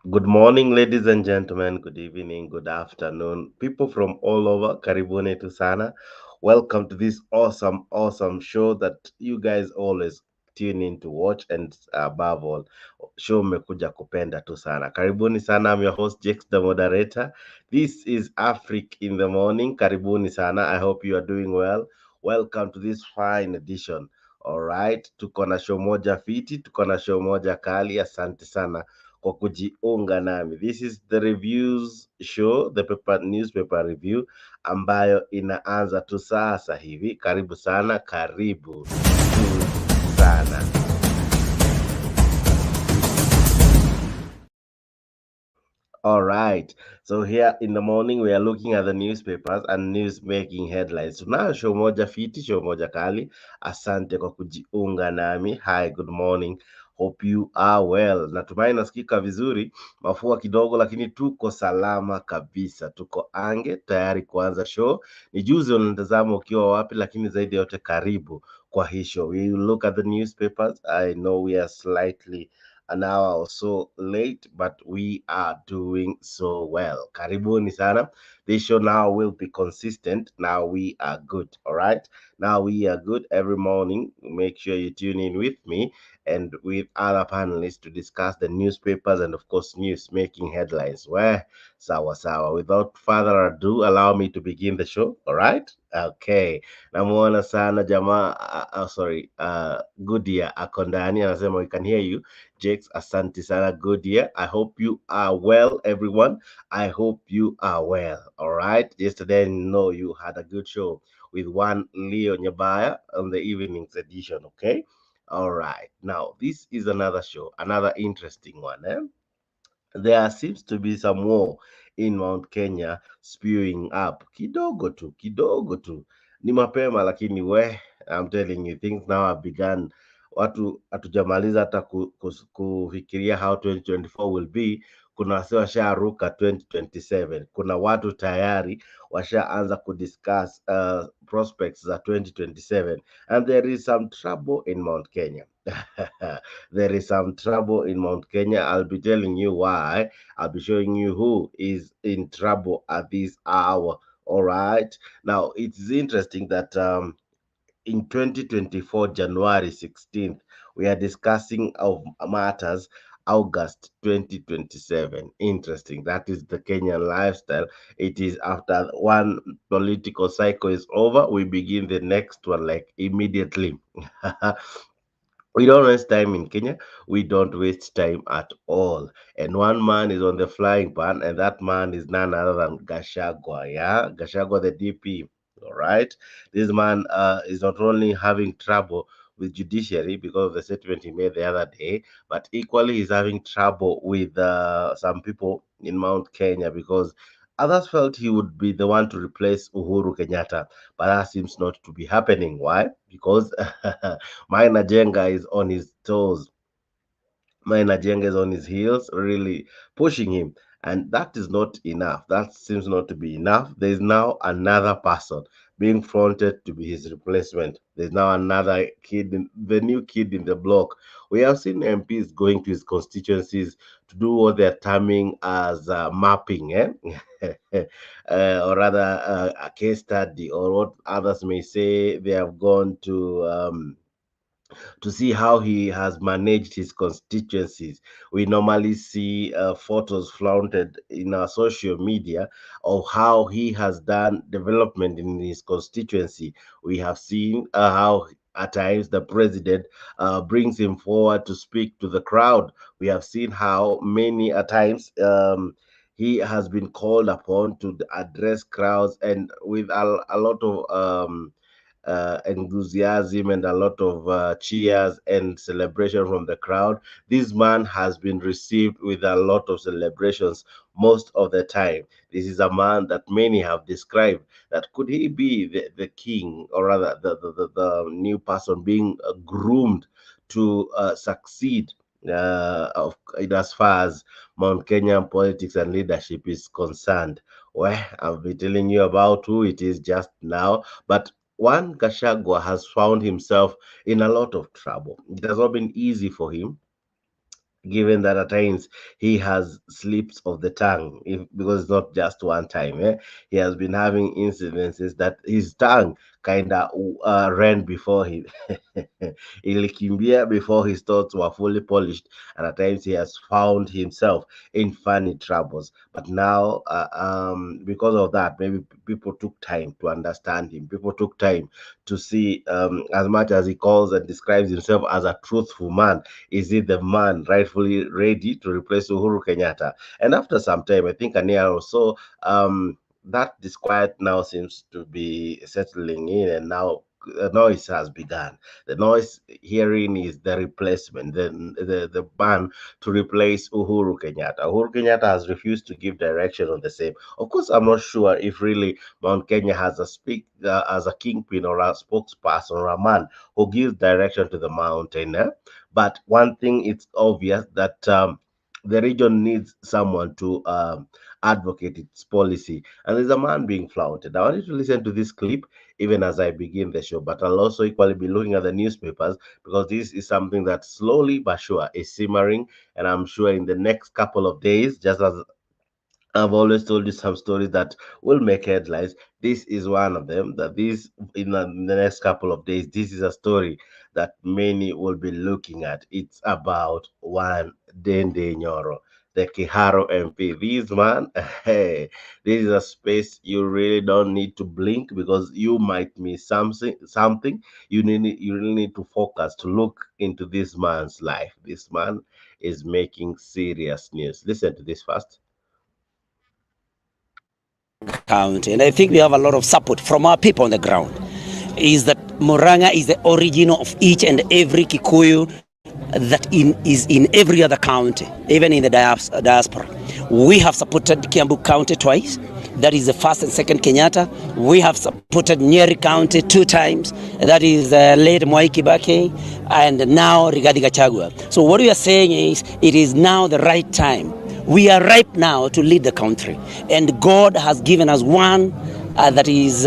Good morning, ladies and gentlemen. Good evening, good afternoon. People from all over, karibuni tu sana. Welcome to this awesome show that you guys always tune in to watch and above all, show mmekuja kupenda tu sana. Karibuni sana. I'm your host, Jex, the moderator. This is Afric in the morning. Karibuni sana. I hope you are doing well. Welcome to this fine edition. All right, tuko na show moja fiti, tuko na show moja kali. Asante sana kwa kujiunga nami. This is the reviews show, the newspaper review ambayo inaanza tu sasa hivi. Karibu sana, karibu tu sana. All right. So here in the morning we are looking at the newspapers and news making headlines. Tunayo show moja fiti, show moja kali. Asante kwa kujiunga nami. Hi, good morning. Hope you are well. Natumai nasikika vizuri, mafua kidogo lakini tuko salama kabisa. Tuko ange tayari kuanza show. Nijuze unatazama ukiwa wapi, lakini zaidi ya yote karibu kwa hii show. We will look at the newspapers. I know we are slightly an hour or so late, but we are doing so well. Karibuni sana. This show now will be consistent. Now we are good. All right. Now we are good every morning. Make sure you tune in with me and with other panelists to discuss the newspapers and, of course, news making headlines. Where sawa sawa. Without further ado, allow me to begin the show. All right. Okay. Namuona sana jamaa. Sorry. Goodia Akondani anasema we can hear you. Jakes, asante sana. Good year. I hope you are well, everyone. I hope you are well. All right. Yesterday, I know you had a good show with one Leo Nyabaya on the evening's edition. Okay. All right. Now, this is another show, another interesting one. There seems to be some war in Mount Kenya spewing up. Kidogo tu. Ni mapema lakini I'm telling you, things now have begun. Watu hatujamaliza hata kufikiria how 2024 will be. Kuna wase washaruka 2027. Kuna watu tayari washaanza kudiscuss prospects za 2027, and there is some trouble in Mount Kenya. There is some trouble in Mount Kenya. I'll be telling you why. I'll be showing you who is in trouble at this hour. All right. Now, it's interesting that in 2024, January 16th, we are discussing of matters August 2027. Interesting. That is the Kenyan lifestyle. It is after one political cycle is over, we begin the next one like immediately. We don't waste time in Kenya. We don't waste time at all. And one man is on the flying pan, and that man is none other than Gachagua. Yeah, Gachagua, the DP. All right. This man is not only having trouble with judiciary because of the statement he made the other day, but equally he's having trouble with some people in Mount Kenya because others felt he would be the one to replace Uhuru Kenyatta, but that seems not to be happening. Why? Because Maina Jenga is on his toes. Maina Jenga is on his heels, really pushing him. And that is not enough. That seems not to be enough. There is now another person being fronted to be his replacement. There's now another kid, the new kid in the block. We have seen MPs going to his constituencies to do what they're terming as mapping, or rather a case study, or what others may say they have gone to see how he has managed his constituencies. We normally see photos flaunted in our social media of how he has done development in his constituency. We have seen how at times the president brings him forward to speak to the crowd. We have seen how many at times he has been called upon to address crowds and with a lot of enthusiasm and a lot of cheers and celebration from the crowd. This man has been received with a lot of celebrations most of the time. This is a man that many have described that could he be the king, or rather the new person being groomed to succeed in as far as Mount Kenyan politics and leadership is concerned. Well, I'll be telling you about who it is just now, but one Gachagua has found himself in a lot of trouble. It has not been easy for him given that at times he has slips of the tongue, because it's not just one time. He has been having incidences that his tongue kind of ran before he ilikimbia before his thoughts were fully polished, and at times he has found himself in funny troubles. But now, because of that, maybe people took time to understand him. People took time to see, as much as he calls and describes himself as a truthful man, is he the man rightfully ready to replace Uhuru Kenyatta? And after some time, I think a year or so, that disquiet now seems to be settling in, and now the noise has begun. The noise hearing is the replacement, the ban to replace Uhuru Kenyatta. Uhuru Kenyatta has refused to give direction on the same. Of course, I'm not sure if really Mount Kenya has a as a kingpin or a spokesperson or a man who gives direction to the mountain. But one thing it's obvious that the region needs someone to advocate its policy, and there's a man being flouted. I want you to listen to this clip even as I begin the show, but I'll also equally be looking at the newspapers, because this is something that slowly but sure is simmering, and I'm sure in the next couple of days, just as I've always told you some stories that will make headlines. This is one of them. That this in the next couple of days, this is a story that many will be looking at. It's about one Dende Nyoro, the Kiharo MP. This man, hey, this is a space you really don't need to blink, because you might miss something. Something you really need to focus to look into this man's life. This man is making serious news. Listen to this first. County, and I think we have a lot of support from our people on the ground, is that Muranga is the origin of each and every Kikuyu is in every other county, even in the diaspora. We have supported Kiambu County twice. That is the first and second Kenyatta. We have supported Nyeri County 2 times. That is late Mwai Kibaki, and now Rigathi Gachagua. So what we are saying is, it is now the right time. We are ripe now to lead the country, and God has given us one that is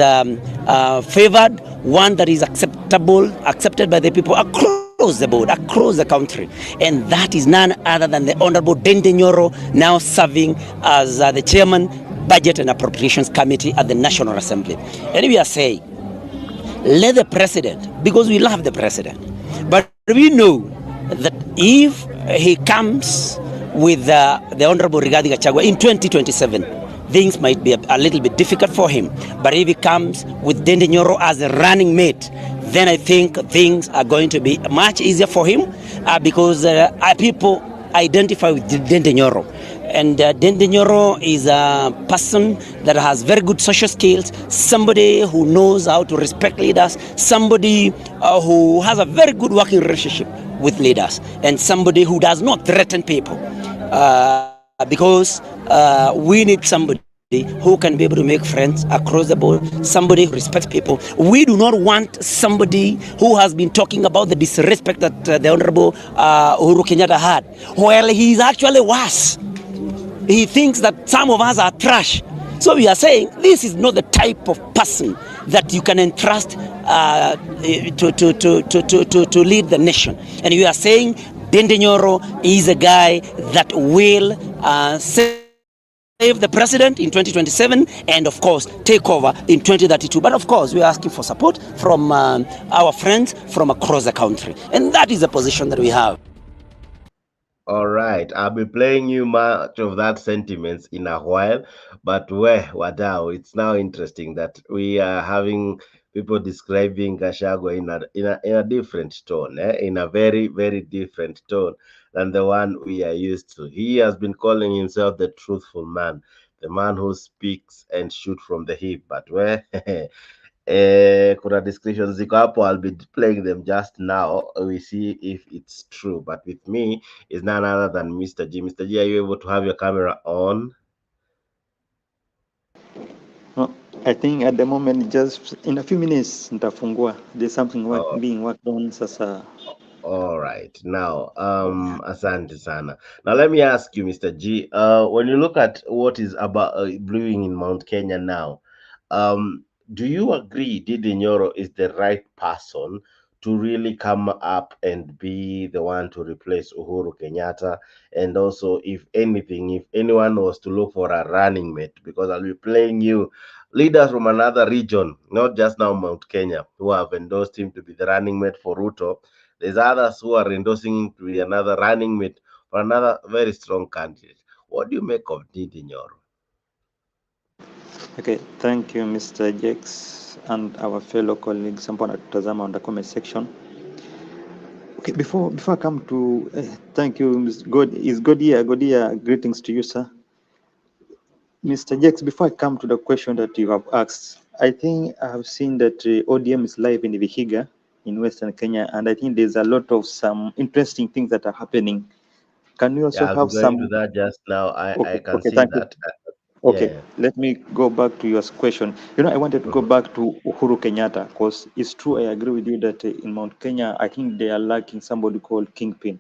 favored, one that is accepted by the people across the board, across the country, and that is none other than the Honorable Dende Nyoro, now serving as the chairman, Budget and Appropriations Committee at the National Assembly. And we are saying, let the president, because we love the president, but we know that if he comes with the Honorable Rigathi Gachagua in 2027, things might be a little bit difficult for him. But if he comes with Dende Nyoro as a running mate, then I think things are going to be much easier for him, because people identify with Dende Nyoro. And Dende Nyoro is a person that has very good social skills, somebody who knows how to respect leaders, somebody who has a very good working relationship with leaders, and somebody who does not threaten people. Because we need somebody who can be able to make friends across the board, somebody who respects people. We do not want somebody who has been talking about the disrespect that the Honorable Uhuru Kenyatta had. Well, he is actually worse. He thinks that some of us are trash. So we are saying this is not the type of person that you can entrust to lead the nation. And we are saying Dende Nyoro is a guy that will save the president in 2027 and, of course, take over in 2032. But, of course, we are asking for support from our friends from across the country. And that is the position that we have. All right, I'll be playing you much of that sentiments in a while, but wadao, it's now interesting that we are having people describing Gachagua in a different tone, in a very very different tone than the one we are used to. He has been calling himself the truthful man, the man who speaks and shoot from the hip, but where kuna descriptions ziko hapo. I'll be playing them just now. We see if it's true. But with me is none other than Mr. G. Mr. G, are you able to have your camera on? No, I think at the moment, just in a few minutes, nitafungua. There's something Oh, being worked on sasa. all right. Now, asante sana. Now let me ask you, Mr. G. When you look at what is about brewing in Mount Kenya now, do you agree Didi Nyoro is the right person to really come up and be the one to replace Uhuru Kenyatta. And also, if anything, if anyone was to look for a running mate, because I'll be playing you leaders from another region, not just now Mount Kenya, who have endorsed him to be the running mate for Ruto. There's others who are endorsing him to be another running mate for another very strong candidate. What do you make of Didi Nyoro? Okay, thank you Mr. Jex and our fellow colleagues ambao wanatutazama on the comment section. Okay, before I come to thank you Ms. God is Godia. Greetings to you, sir. Mr. Jex, before I come to the question that you have asked, I think I have seen that ODM is live in Vihiga in Western Kenya, and I think there's a lot of some interesting things that are happening. Can we also Yeah, I'll be have going to some? that just now. I Okay, can okay, see thank you. that. Okay, Yeah. let me go back to your question. You know, I wanted to go Mhm, back to Uhuru Kenyatta because it's true. I agree with you that in Mount Kenya, I think they are lacking somebody called Kingpin.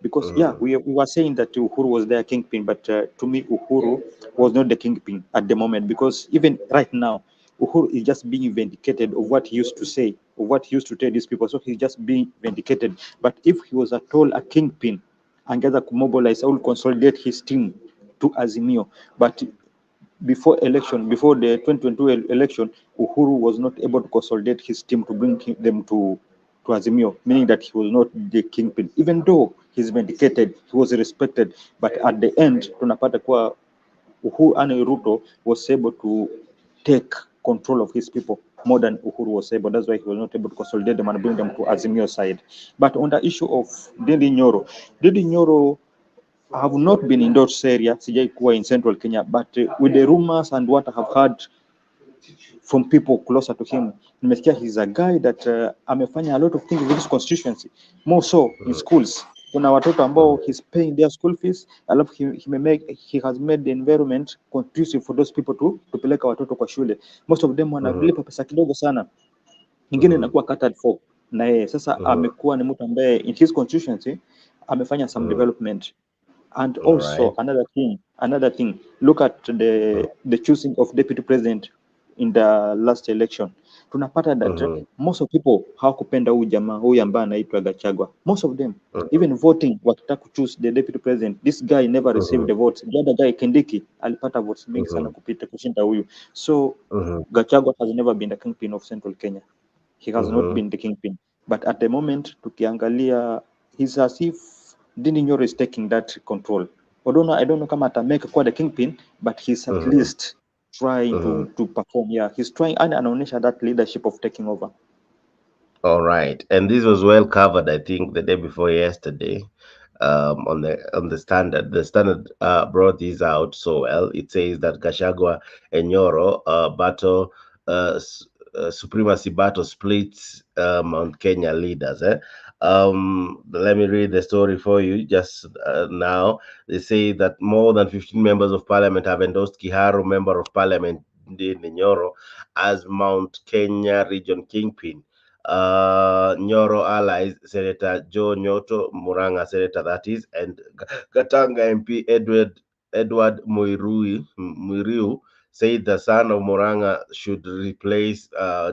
Because yeah, mhm, we were saying that Uhuru was their kingpin, but to me, Uhuru was not the kingpin at the moment. Because even right now, Uhuru is just being vindicated of what he used to say, of what he used to tell these people. So he's just being vindicated. But if he was at all a kingpin, and gather to mobilize, I will consolidate his team to Azimio. But before election, before the 2022 election, Uhuru was not able to consolidate his team to bring them to Azimio, meaning that he was not the kingpin. Even though he's vindicated, he was respected, but at the end, tunapata kuwa Uhuru and Ruto was able to take control of his people more than Uhuru was able. That's why he was not able to consolidate them and bring them to Azimio side. But on the issue of Didi Nyoro have not been in those area, sijai kuwa in central Kenya, but with the rumors and what I have heard from people closer to him, nimesikia he's a guy that amefanya a lot of things with his constituency, more so in mhm, schools. Kuna watoto ambao mhm, he's paying their school fees, alafu he has made the environment conducive for those people to tupeleka watoto kwa shule. Most of them mhm, wanalipa pesa kidogo sana, ingine mhm, inakuwa catered for na yeye. Sasa mhm, amekuwa ni mtu ambaye in his constituency amefanya some mhm. development. And All also right. another thing, look at Mhm, the choosing of deputy president in the last election. Tunapata that mhm, most of people hawakupenda huyu jamaa huyu ambaye anaitwa Gachagua. Most of them mhm, even voting wakitaka choose the deputy president, this guy never received mhm, the votes. The other guy Kindiki alipata votes mingi sana mhm, kupita kushinda huyu. So mhm, Gachagua has never been the kingpin of Central Kenya. He has not mhm, been the kingpin. But at the moment, tukiangalia, he's as if Dini Nyoro is taking that control. I don't know kama atamake kuwa the kingpin, but he's at mhm, least trying mhm. to perform. Yeah, he's trying and anaonyesha that leadership of taking over. All right, and this was well covered, I think, the day before yesterday, on the standard. The standard brought this out so well. It says that Gachagua and Nyoro battle, supremacy battle splits Mount Kenya leaders. Let me read the story for you just now. They say that more than 15 members of parliament have endorsed Kiharu, member of parliament Ndindi Nyoro, as Mount Kenya region kingpin. Nyoro allies Senator Joe Nyoto, Muranga Senator that is, and Katanga MP Edward Muiriu said the son of Muranga should replace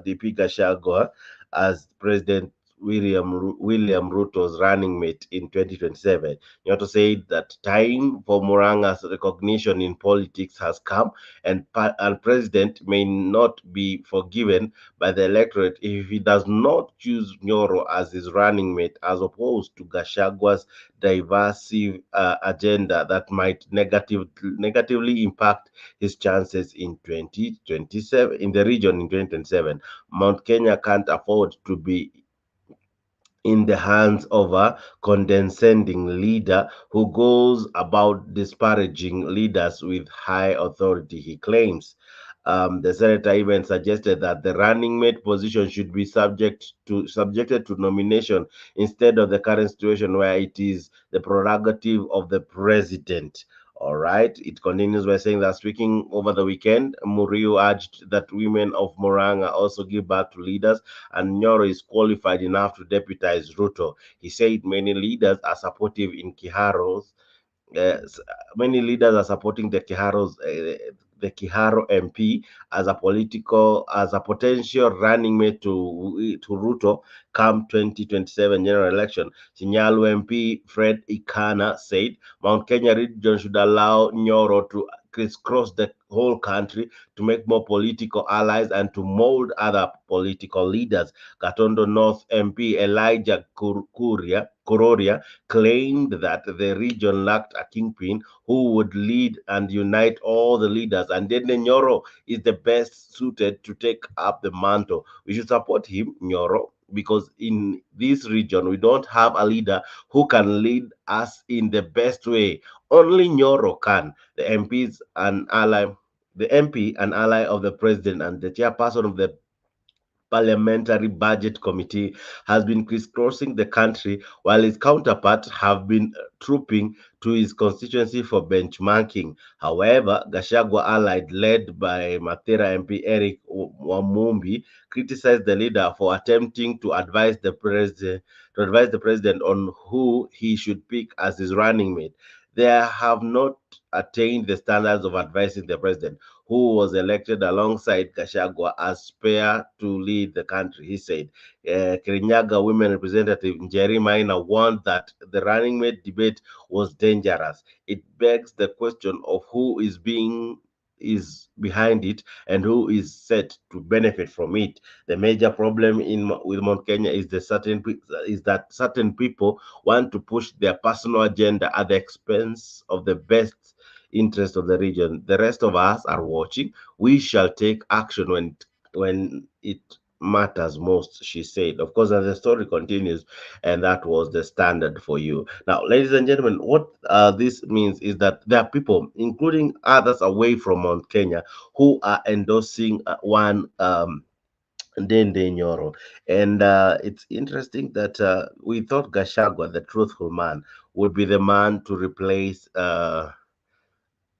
DP Gachagua as President William Ruto's running mate in 2027. Nyoto said that time for Muranga's recognition in politics has come, and President may not be forgiven by the electorate if he does not choose Nyoro as his running mate, as opposed to Gashagua's divisive agenda that might negatively impact his chances in 2027 in the region in 2027. Mount Kenya can't afford to be in the hands of a condescending leader who goes about disparaging leaders with high authority, he claims. The senator even suggested that the running mate position should be subjected to nomination instead of the current situation where it is the prerogative of the president. All right. It continues by saying that speaking over the weekend, Murillo urged that women of Moranga also give birth to leaders, and Nyoro is qualified enough to deputize Ruto. He said many leaders are supportive in Kiharo's many leaders are supporting the Kiharo MP as a potential running mate to Ruto, come 2027 general election. Sinyalu MP Fred Ikana said Mount Kenya region should allow Nyoro to crisscross the whole country to make more political allies and to mold other political leaders. Gatondo North MP Elijah Kuroria claimed that the region lacked a kingpin who would lead and unite all the leaders, and Dende Nyoro is the best suited to take up the mantle. We should support him, Nyoro, because in this region we don't have a leader who can lead us in the best way. Only Nyoro can. The MP and ally of the president and the chairperson of the Parliamentary Budget Committee, has been crisscrossing the country while his counterparts have been trooping to his constituency for benchmarking. However, Gachagua allied, led by Mathira MP Eric Wamumbi, criticized the leader for attempting to advise the president on who he should pick as his running mate. They have not attained the standards of advising the president, who was elected alongside Gachagua as spare to lead the country, he said. Kirinyaga women representative Njeri Maina warned that the running mate debate was dangerous. It begs the question of who is behind it and who is set to benefit from it. The major problem with Mount Kenya is that certain people want to push their personal agenda at the expense of the best interest of the region. The rest of us are watching. We shall take action when it matters most, she said. Of course, as the story continues, and that was the standard for you. Now, ladies and gentlemen, what this means is that there are people, including others away from Mount Kenya, who are endorsing one Dende Nyoro. And it's interesting that we thought Gachagua, the truthful man, would be the man to replace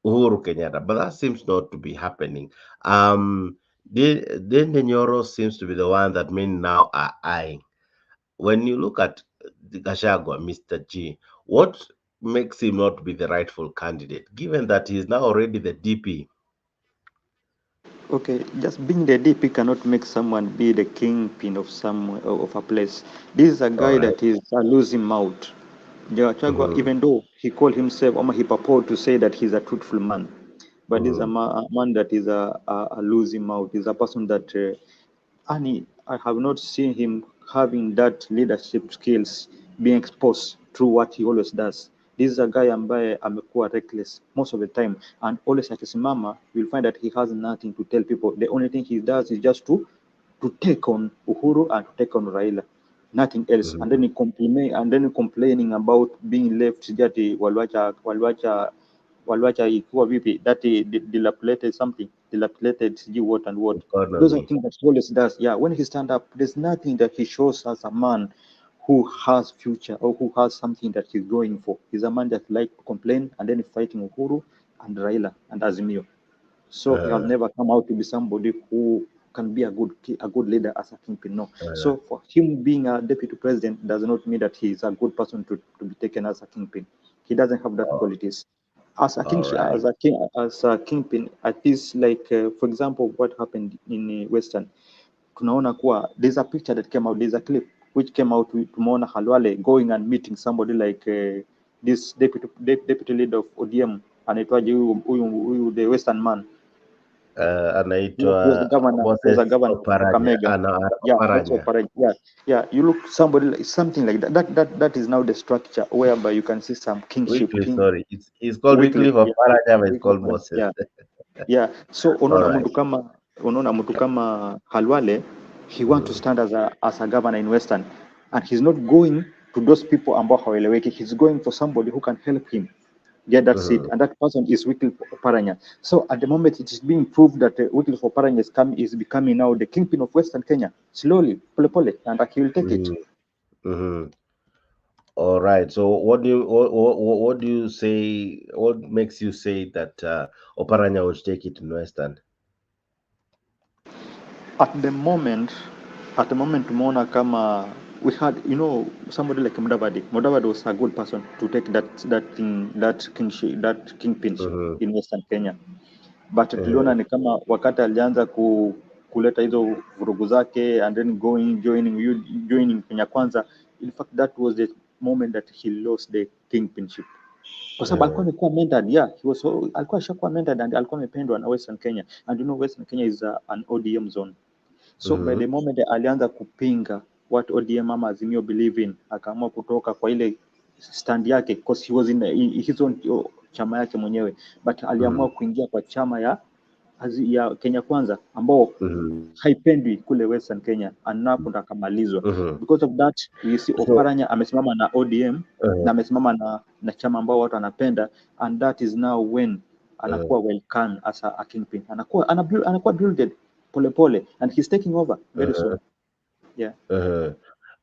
Uhuru Kenyatta, but that seems not to be happening. Dende Nyoro seems to be the one that many now are eyeing. When you look at the Gachagua, Mr. G, what makes him not be the rightful candidate, given that he is now already the DP? Okay, just being the DP cannot make someone be the kingpin of some of a place. This is a All guy right. that is a losing mouth. Gachagua, Mm-hmm. even though he called himself, or he purported to say that he's a truthful man, but this is Mm-hmm. a man that is a losing mouth. He's a person that and I have not seen him having that leadership skills being exposed through what he always does. This is a guy ambaye amekuwa reckless most of the time, and always akisimama, you'll find that he has nothing to tell people. The only thing he does is just to take on Uhuru and to take on Raila, nothing else. And then Mm-hmm. he complaining about being left, jati walwacha ikiwa vipi, that dilapidated something, dilapidated sijui what and what. Those are Economy. things that he always does. Yeah, when he stand up, there's nothing that he shows as a man who has future or who has something that he's going for. He's a man that like to complain and then fighting Uhuru and Raila and Azimio. So he has Uh, never come out to be somebody who can be a good leader as a kingpin. No. uh, So for him being a deputy president does not mean that he is a good person to be taken as a kingpin. He doesn't have that all qualities. As a king, all right. as a kingpin, at least like for example, what happened in Western, tunaona kuwa there's a picture that came out, there's a clip which came out. Tumeona Halwale going and meeting somebody like this deputy leader of ODM, anaitwaje huyu the Western man who was the Anaitwa governor, Moses of Oparanya. Kakamega. Yeah, that's Oparanya. Oparanya. Yeah, yeah. You look somebody like something like that. That is now the structure whereby you can see some kingship, Wycliffe, sorry. It's called Wycliffe. Wycliffe of Yeah, Oparanya, but it's Wycliffe. called Moses. Yeah, yeah. So All right. unaona mtu kama Halwale, he want to Mhm. stand as a governor in Western, and he's not going to those people ambao hawaeleweki. He's going for somebody who can help him get that seat, Mhm. and that person is Wycliffe Oparanya. So at the moment, it is being proved that Wycliffe Oparanya is becoming now the kingpin of Western Kenya, slowly, pole pole, and he will take it. Mhm. Mhm. All right. So what do you say? What makes you say that Oparanya would take it in Western? At the moment, tumeona kama we had, somebody like Mudavadi. Mudavadi was a good person to take that kingship, that kingpinship Mhm. in Western Kenya. But tuliona Mhm. ni kama wakati alianza kuleta hizo vurugu zake and then joining Kenya Kwanza. In fact, that was the moment that he lost the kingpinship, kwa sababu alikuwa amekuwa mentored, alikuwa ashakuwa mentored and alikuwa amependwa na Western Kenya, and you know Western Kenya is an ODM zone. So by the moment alianza kupinga what ODM ama Azimio believe in, akaamua kutoka kwa ile stand yake, because he was in his own chama yake mwenyewe, but aliamua kuingia kwa chama ya Kenya Kwanza ambao haipendwi kule Western Kenya, anapo akamalizwa. Because of that you see Oparanya amesimama na ODM na amesimama na chama ambao watu anapenda, and that is now when anakuwa welcome as a kingpin, anakuwa builded pole and he's taking over very soon.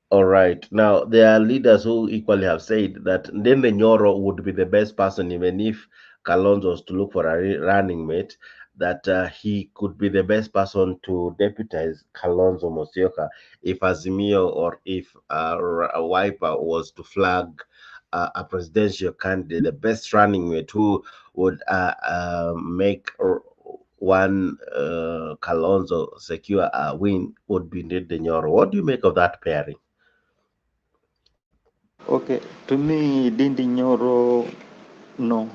All right. Now, there are leaders who equally have said that Ndende Nyoro would be the best person, even if Kalonzo was to look for a running mate, that he could be the best person to deputize Kalonzo Musyoka if Azimio or if Wiper was to flag a presidential candidate. The best running mate who would make one Kalonzo secure a win would be Ndende Nyoro. What do you make of that pairing? Okay, to me, Ndindi Nyoro, no.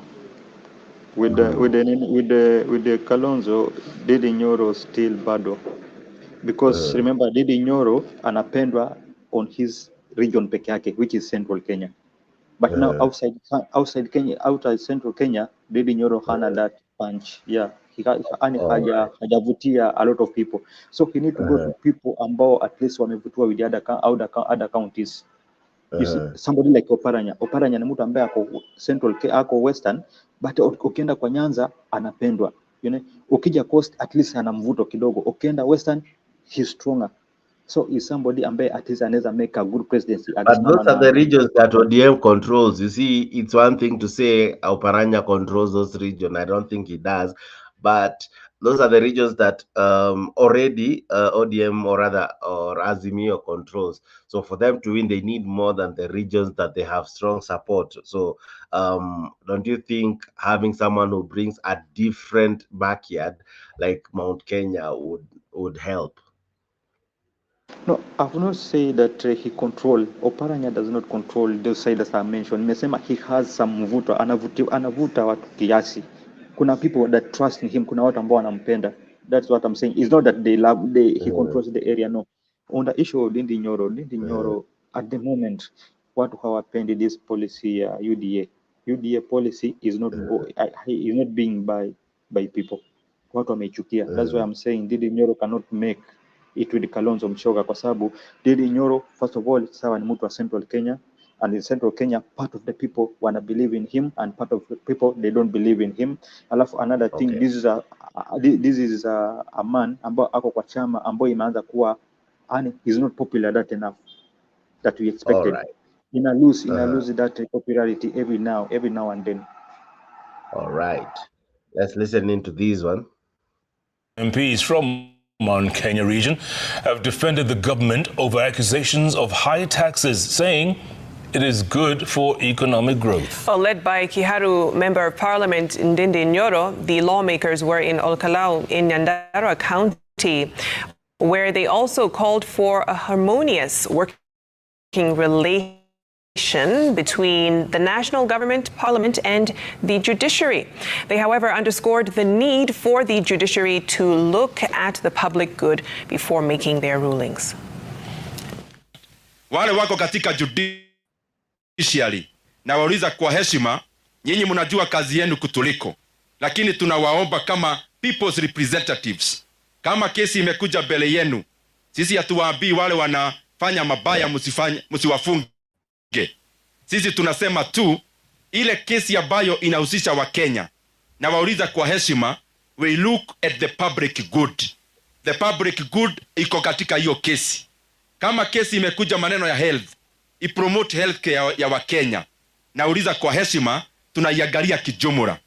With the Kalonzo, Ndindi Nyoro still bado, because remember Ndindi Nyoro anapendwa on his region peke yake, which is Central Kenya. But now outside Kenya, outside Central Kenya, Ndindi Nyoro hana that punch. Hajavutia a lot of people, so he need to go to people ambao at least wamevutiwa with the other counties. You see, somebody like Oparanya ni mtu ambaye ako Central, ako Western, but ukienda kwa Nyanza anapendwa. You know, ukija Coast at least ana mvuto kidogo. Ukienda Western he's stronger. So he's somebody ambaye at least anaweza make a good presidency. But those are the regions that ODM controls. You see, it's one thing to say Oparanya controls those regions. I don't think he does. But those are the regions that already ODM or Azimio controls. So for them to win, they need more than the regions that they have strong support. So don't you think having someone who brings a different backyard like Mount Kenya would help? No, I will not say that he control. Oparanya does not control those sides I mentioned. Nimesema he has some mvuto, anavuta watu kiasi. Kuna people that trust in him, kuna watu ambao wanampenda. That's what I'm saying. It's not that he controls the area, no. On the issue of Ndindi Nyoro, at the moment, watu hawapendi this policy ya UDA. UDA policy is not being by people. Watu wameichukia. That's why I'm saying Ndindi Nyoro cannot make it with Kalonzo Musyoka, kwa sababu Ndindi Nyoro, first of all, sawa ni mtu wa Central Kenya, and in Central Kenya part of the people wanna believe in him and part of the people they don't believe in him. Alafu another thing, this is a man ambao ako kwa chama ambao imeanza kuwa he's not popular that enough that we expected. Ina lose that popularity every now and then. All right, let's listen into this one. MPs from Mount Kenya region have defended the government over accusations of high taxes, saying it is good for economic growth. Well, led by Kiharu Member of Parliament Ndindi Nyoro, the lawmakers were in Olkalau in Nyandarua County, where they also called for a harmonious working relation between the national government, parliament, and the judiciary. They, however, underscored the need for the judiciary to look at the public good before making their rulings. Wale wako katika judiciary na wauliza kwa heshima, nyinyi mnajua kazi yenu kutuliko, lakini tunawaomba kama people's representatives, kama kesi imekuja mbele yenu, sisi hatuwaambii wale wanafanya mabaya msiwafunge. Sisi tunasema tu ile kesi ambayo inahusisha wa Kenya, na wauliza kwa heshima, we look at the public good. The public good iko katika hiyo kesi. Kama kesi imekuja maneno ya health, ipromote healthcare ya wa Kenya, na uliza kwa heshima, tunaiangalia kijumla.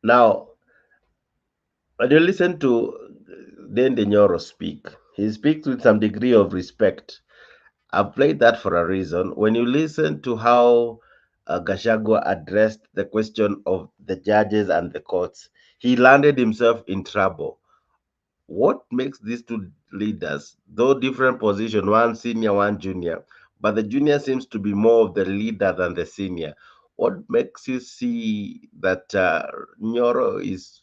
Now, when you listen to Ndindi Nyoro speak, he speaks with some degree of respect. I've played that for a reason. When you listen to how Gachagua addressed the question of the judges and the courts. He landed himself in trouble. What makes these two leaders, though different position, one senior, one junior, but the junior seems to be more of the leader than the senior? What makes you see that Nyoro is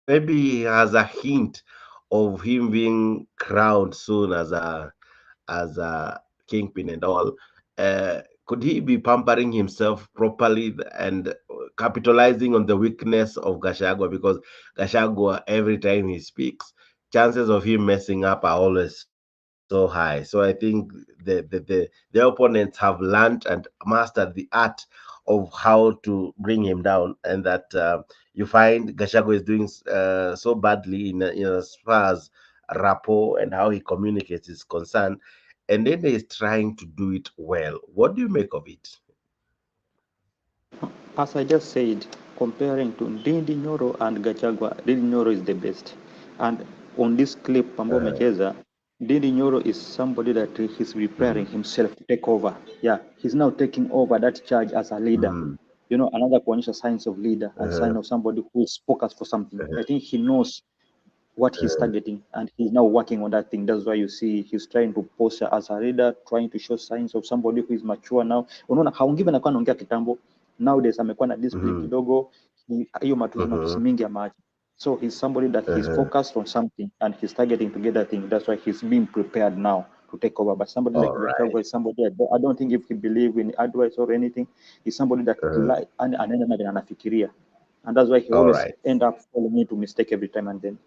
maybe he has a hint of him being crowned soon as a kingpin and all? Could he be pampering himself properly and capitalizing on the weakness of Gachagua? Because Gachagua, every time he speaks, chances of him messing up are always so high. So I think the opponents have learned and mastered the art of how to bring him down, and that you find Gachagua is doing so badly in as far as rapport and how he communicates is concerned, and then he's trying to do it well. What do you make of it? As I just said, comparing to Ndindi Nyoro and Gachagua, Ndindi Nyoro is the best. And on this clip, ambao umecheza, Ndindi Nyoro is somebody that he's preparing himself to take over. Yeah, he's now taking over that charge as a leader. You know, another kuonyesha signs of leader and sign of somebody who is focused for something. I think he knows what he's targeting and he's now working on that thing. That's why you see he's trying to posture as a leader, trying to show signs of somebody who is mature now. Unaona haungive anakuwa anaongea kitambo, nowadays amekuwa na display kidogo, hiyo matusi mingi ya maji. So he's somebody that he's focused on something and he's targeting to get that thing. That's why he's being prepared now to take over. But somebody like Gachagua is somebody I don't think if he believe in advice or anything, he's somebody that like anaenda na anafikiria. And that's why he always end up falling into mistake every time and then.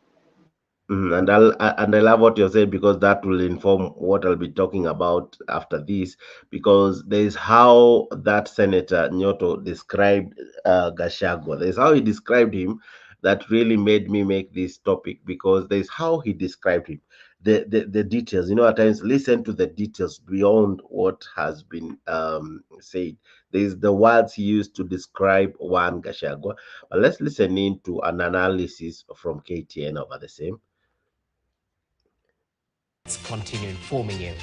And I love what you're saying, because that will inform what I'll be talking about after this. Because there is how that Senator Nyoto described Gachagua. There's how he described him that really made me make this topic, because there's how he described him. The details, at times listen to the details beyond what has been said. There's the words he used to describe one Gachagua. But let's listen in to an analysis from KTN over the same. Let's continue informing you.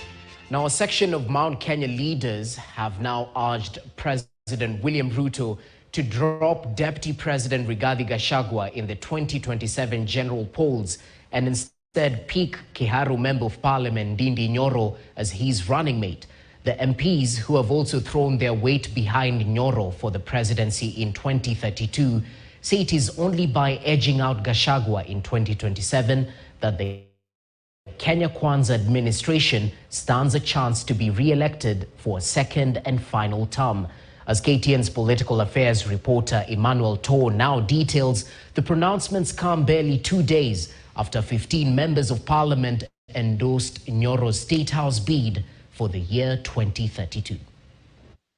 Now, a section of Mount Kenya leaders have now urged President William Ruto to drop Deputy President Rigathi Gachagua in the 2027 general polls and instead pick Kiharu Member of Parliament Ndindi Nyoro as his running mate. The MPs, who have also thrown their weight behind Nyoro for the presidency in 2032, say it is only by edging out Gachagua in 2027 that the Kenya Kwanza administration stands a chance to be re-elected for a second and final term. As KTN's political affairs reporter Emmanuel Toh now details, the pronouncements come barely 2 days after 15 members of parliament endorsed Nyoro's State House bid for the year 2032.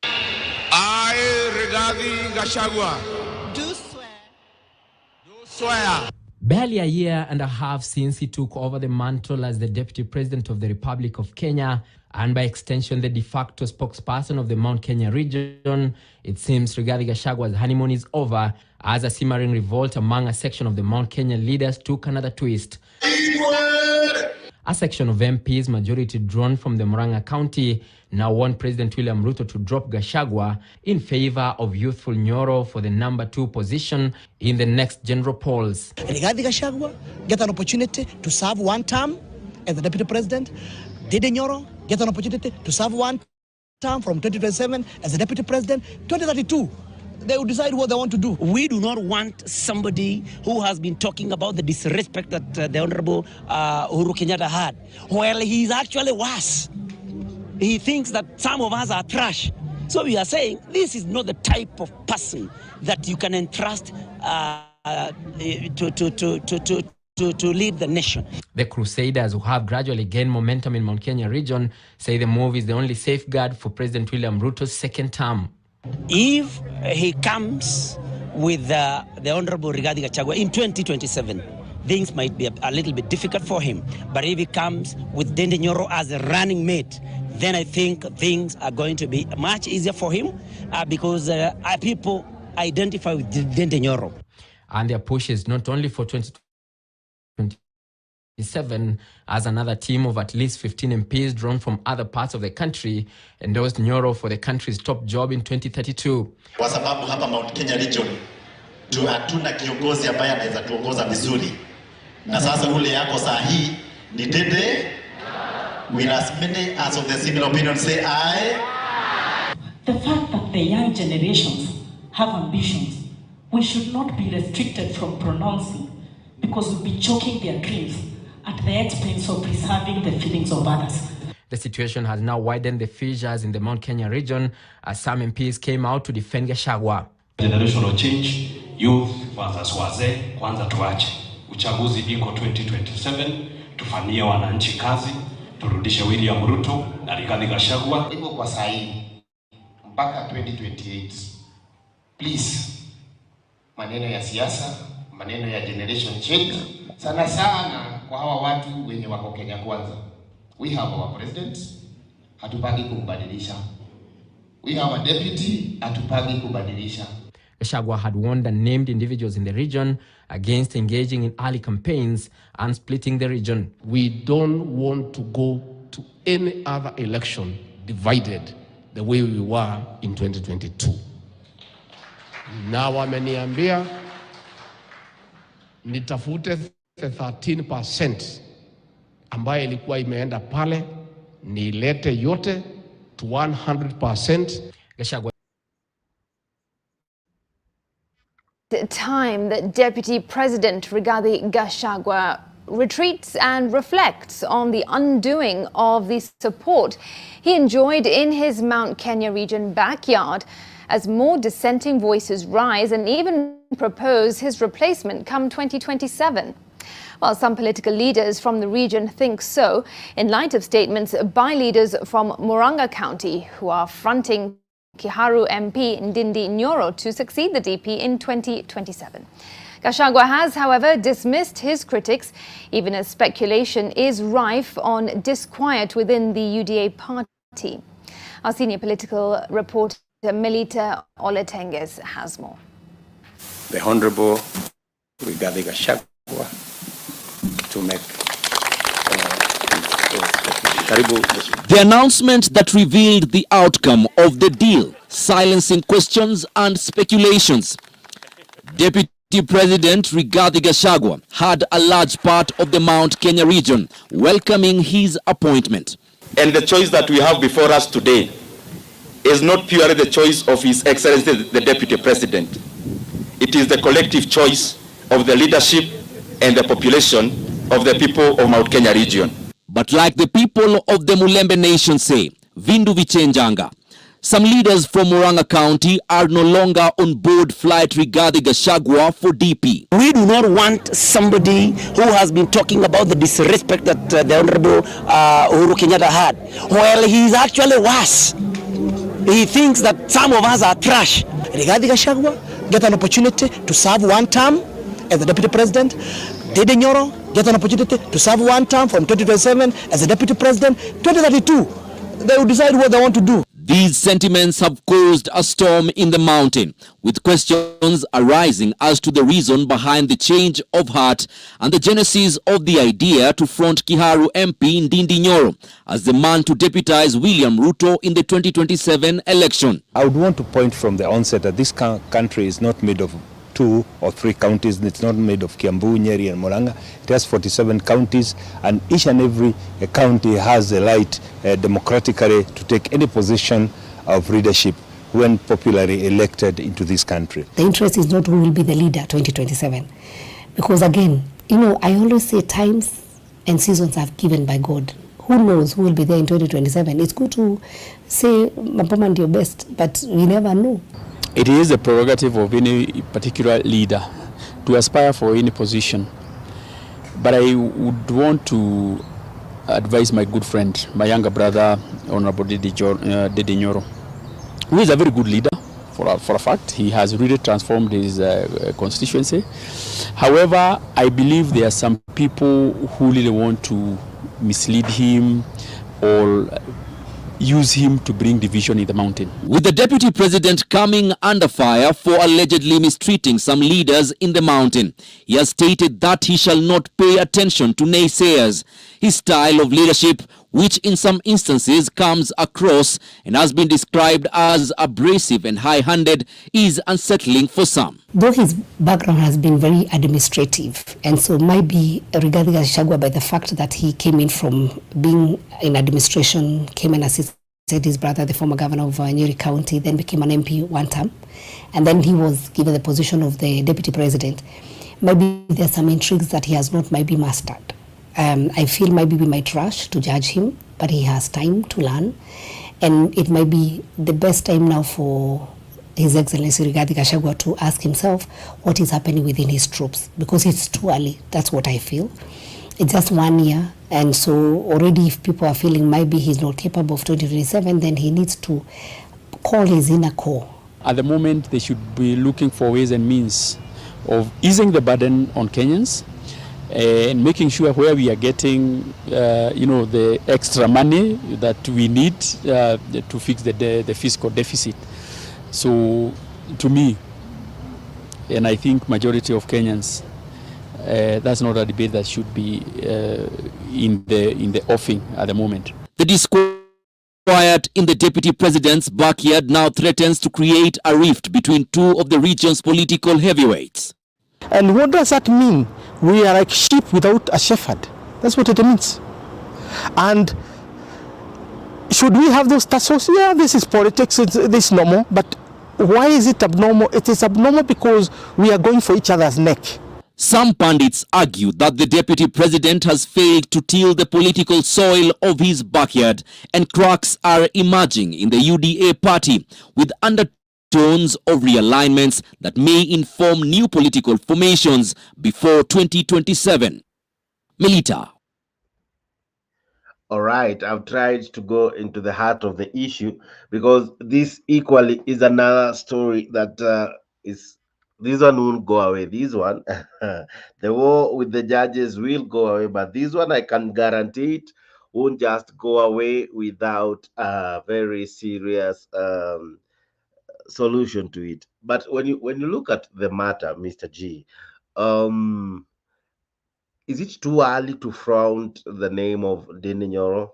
I, Rigathi Gachagua, do swear. Barely a year and a half since he took over the mantle as the Deputy President of the Republic of Kenya, and by extension the de facto spokesperson of the Mount Kenya region, it seems Rigathi Gachagua's honeymoon is over, as a simmering revolt among a section of the Mount Kenya leaders took another twist. A section of MPs, majority drawn from the Murang'a County, now want President William Ruto to drop Gachagua in favor of youthful Nyoro for the number 2 position in the next general polls. Rigathi Gachagua get an opportunity to serve 1 term as the Deputy President. Ndindi Nyoro get an opportunity to serve 1 term from 2027 as the Deputy President. 2032. They will decide what they want to do. We do not want somebody who has been talking about the disrespect that the Honorable Uhuru Kenyatta had. Well, he's actually worse. He thinks that some of us are trash. So we are saying this is not the type of person that you can entrust to lead the nation. The Crusaders, who have gradually gained momentum in Mount Kenya region, say the move is the only safeguard for President William Ruto's second term. If he comes with the Honorable Rigathi Gachagua in 2027, things might be a little bit difficult for him. But if he comes with Ndindi Nyoro as a running mate, then I think things are going to be much easier for him because people identify with Ndindi Nyoro. And their push is not only for 2027, as another team of at least 15 MPs drawn from other parts of the country endorsed Nyoro for the country's top job in 2032. Kwa sababu hapa Mount Kenya region hatuna kiongozi ambaye anaweza tuongoza vizuri. Na sasa ule yako saa hii ni Dede. Will as many as of the similar opinion say aye? The fact that the young generations have ambitions, we should not be restricted from pronouncing, because we'll be choking their dreams at the expense of preserving the feelings of others. The situation has now widened the fissures in the Mount Kenya region as some MPs came out to defend Gachagua. Generational change, youth versus wazee, kwanza tuache. Uchaguzi iko 2027, tufanyie wananchi kazi, turudishe William Ruto na Rigathi Gachagua. Hivyo kwa sahi mpaka 2028. Please, maneno ya siasa, maneno ya generation change, sana sana kwa hawa watu wenye wako Kenya kwanza. We have our president, hatupagi kubadilisha. We have a deputy, hatupagi kubadilisha. Gachagua had warned unnamed individuals in the region against engaging in early campaigns and splitting the region. We don't want to go to any other election divided the way we were in 2022. Na wameniambia nitafute 13% ambayo ilikuwa imeenda pale, nilete yote to 100%. Gachagua. The time that Deputy President Rigathi Gachagua retreats and reflects on the undoing of the support he enjoyed in his Mount Kenya region backyard as more dissenting voices rise and even propose his replacement come 2027. While some political leaders from the region think so, in light of statements by leaders from Murang'a County who are fronting Kiharu MP Ndindi Nyoro to succeed the DP in 2027. Gachagua has, however, dismissed his critics, even as speculation is rife on disquiet within the UDA party. Our senior political reporter Melita Oletenges has more. The Honorable Rigathi Gachagua to make the announcement that revealed the outcome of the deal, silencing questions and speculations. Deputy President Rigathi Gachagua had a large part of the Mount Kenya region welcoming his appointment. And the choice that we have before us today is not purely the choice of His Excellency the Deputy President. It is the collective choice of the leadership and the population of the people of Mount Kenya region. But like the people of the Mulembe Nation say, Vindu vichenjanga. Some leaders from Murang'a County are no longer on board flight Rigathi Gachagua for DP. We do not want somebody who has been talking about the disrespect that the Honorable Uhuru Kenyatta had. Well, he is actually worse. He thinks that some of us are trash. Rigathi Gachagua get an opportunity to serve one term as the deputy president. Dede Nyoro get an opportunity to serve one term from 2027 as the deputy president. 2032, they will decide what they want to do. These sentiments have caused a storm in the mountain, with questions arising as to the reason behind the change of heart and the genesis of the idea to front Kiharu MP Ndindi Nyoro as the man to deputize William Ruto in the 2027 election. I would want to point from the onset that this country is not made of 2 or 3 counties. It's not made of Kiambu, Nyeri and Murang'a. It has 47 counties, and each and every county has the right democratically to take any position of leadership when popularly elected into this country. The interest is not who will be the leader 2027. Because again, I always say times and seasons are given by God. Who knows who will be there in 2027? It's good to say Mapoma ndio best, but we never know. It is the prerogative of any particular leader to aspire for any position. But I would want to advise my good friend, my younger brother, Honorable Dede Nyoro, who is a very good leader for a fact. He has really transformed his constituency. However, I believe there are some people who really want to mislead him or use him to bring division in the mountain. With the deputy president coming under fire for allegedly mistreating some leaders in the mountain, he has stated that he shall not pay attention to naysayers. His style of leadership, which in some instances comes across and has been described as abrasive and high-handed, is unsettling for some. Though his background has been very administrative, and so might be regarding Gachagua by the fact that he came in from being in administration, came and assisted his brother, the former governor of Nyeri County, then became an MP one term, and then he was given the position of the deputy president. Maybe there are some intrigues that he has not maybe mastered. I feel maybe we might rush to judge him, but he has time to learn, and it might be the best time now for His Excellency Rigathi Gachagua to ask himself what is happening within his troops, because it's too early. That's what I feel. It's just 1 year, and so already if people are feeling maybe he's not capable of 2027, then he needs to call his inner core. At the moment, they should be looking for ways and means of easing the burden on Kenyans and making sure where we are getting, the extra money that we need to fix the fiscal deficit. So, to me, and I think majority of Kenyans, that's not a debate that should be in the offing at the moment. The disquiet in the deputy president's backyard now threatens to create a rift between two of the region's political heavyweights. And what does that mean? We are like sheep without a shepherd. That's what it means. And should we have those tussles? Yeah, this is politics, this is normal. But why is it abnormal? It is abnormal because we are going for each other's neck. Some pundits argue that the deputy president has failed to till the political soil of his backyard, and cracks are emerging in the UDA party, with undertones of realignments that may inform new political formations before 2027. Melita. All right, I've tried to go into the heart of the issue because this equally is another story that this one won't go away. This one, the war with the judges will go away, but this one I can guarantee it won't just go away without a very serious solution to it. But when you look at the matter, Mr. G, is it too early to front the name of Ndindi Nyoro?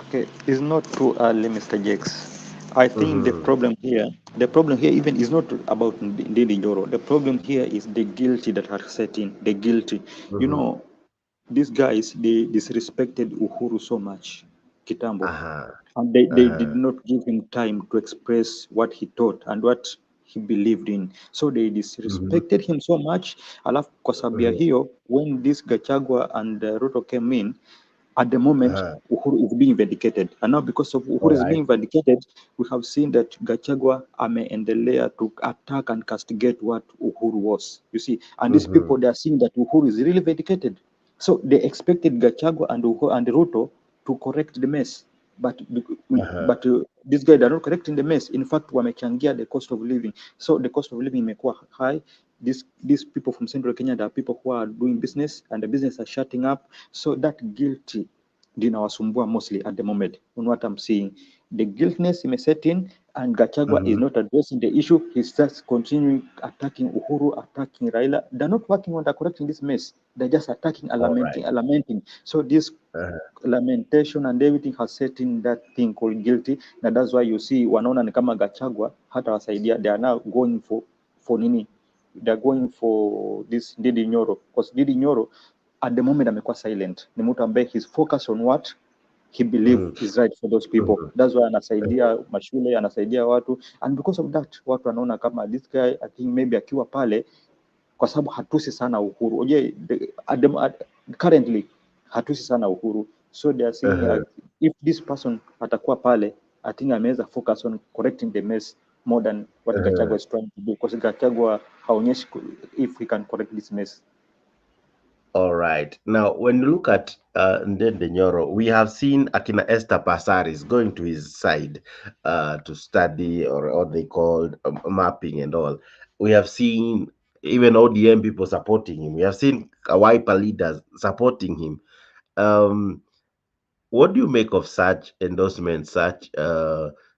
Okay, it's not too early, Mr. Jakes. I think the problem here even is not about Ndindi Nyoro. The problem here is the guilty that are set in, the guilty. You know, these guys, they disrespected Uhuru so much, Kitambo. And they did not give him time to express what he thought and what he believed in. So they disrespected him so much. Alafu kwa sababu ya hiyo, when this Gachagua and Ruto came in, at the moment, Uhuru is being vindicated. And now because of Uhuru is being vindicated, we have seen that Gachagua ameendelea to attack and castigate what Uhuru was. You see, and these people, they are seeing that Uhuru is really vindicated. So they expected Gachagua and Ruto to correct the mess. But these guys are not correcting the mess. In fact, wamechangia the cost of living. So the cost of living imekuwa high. These people from Central Kenya, there are people who are doing business and the business are shutting up. So that guilty dinawasumbua mostly at the moment on what I'm seeing. The guiltness may set in, and Gachagua is not addressing the issue. He's just continuing attacking Uhuru, attacking Raila. They're not working on correcting this mess. They're just attacking and lamenting. So this lamentation and everything has set in that thing called guilty. Now that's why you see wanaona ni kama Gachagua hata wasaidia. They are now going for nini? They're going for this Ndindi Nyoro, because Ndindi Nyoro at the moment amekuwa silent. Ni mtu ambaye he's focused on what he believes is right for those people. That's why anasaidia mashule, anasaidia watu, and because of that watu wanaona kama this guy, I think maybe akiwa pale, kwa sababu hatusi sana Uhuru. Oje, currently hatusi sana Uhuru, so they are saying if this person atakuwa pale, I think ameweza focus on correcting the mess more than what Gachagua is trying to do, because Gachagua haonyeshi if he can correct this mess. All right. Now, when you look at Ndindi Nyoro, we have seen Akina Esther Passaris going to his side to study or what they called mapping and all. We have seen even ODM people supporting him. We have seen Wiper leaders supporting him. What do you make of such endorsements, such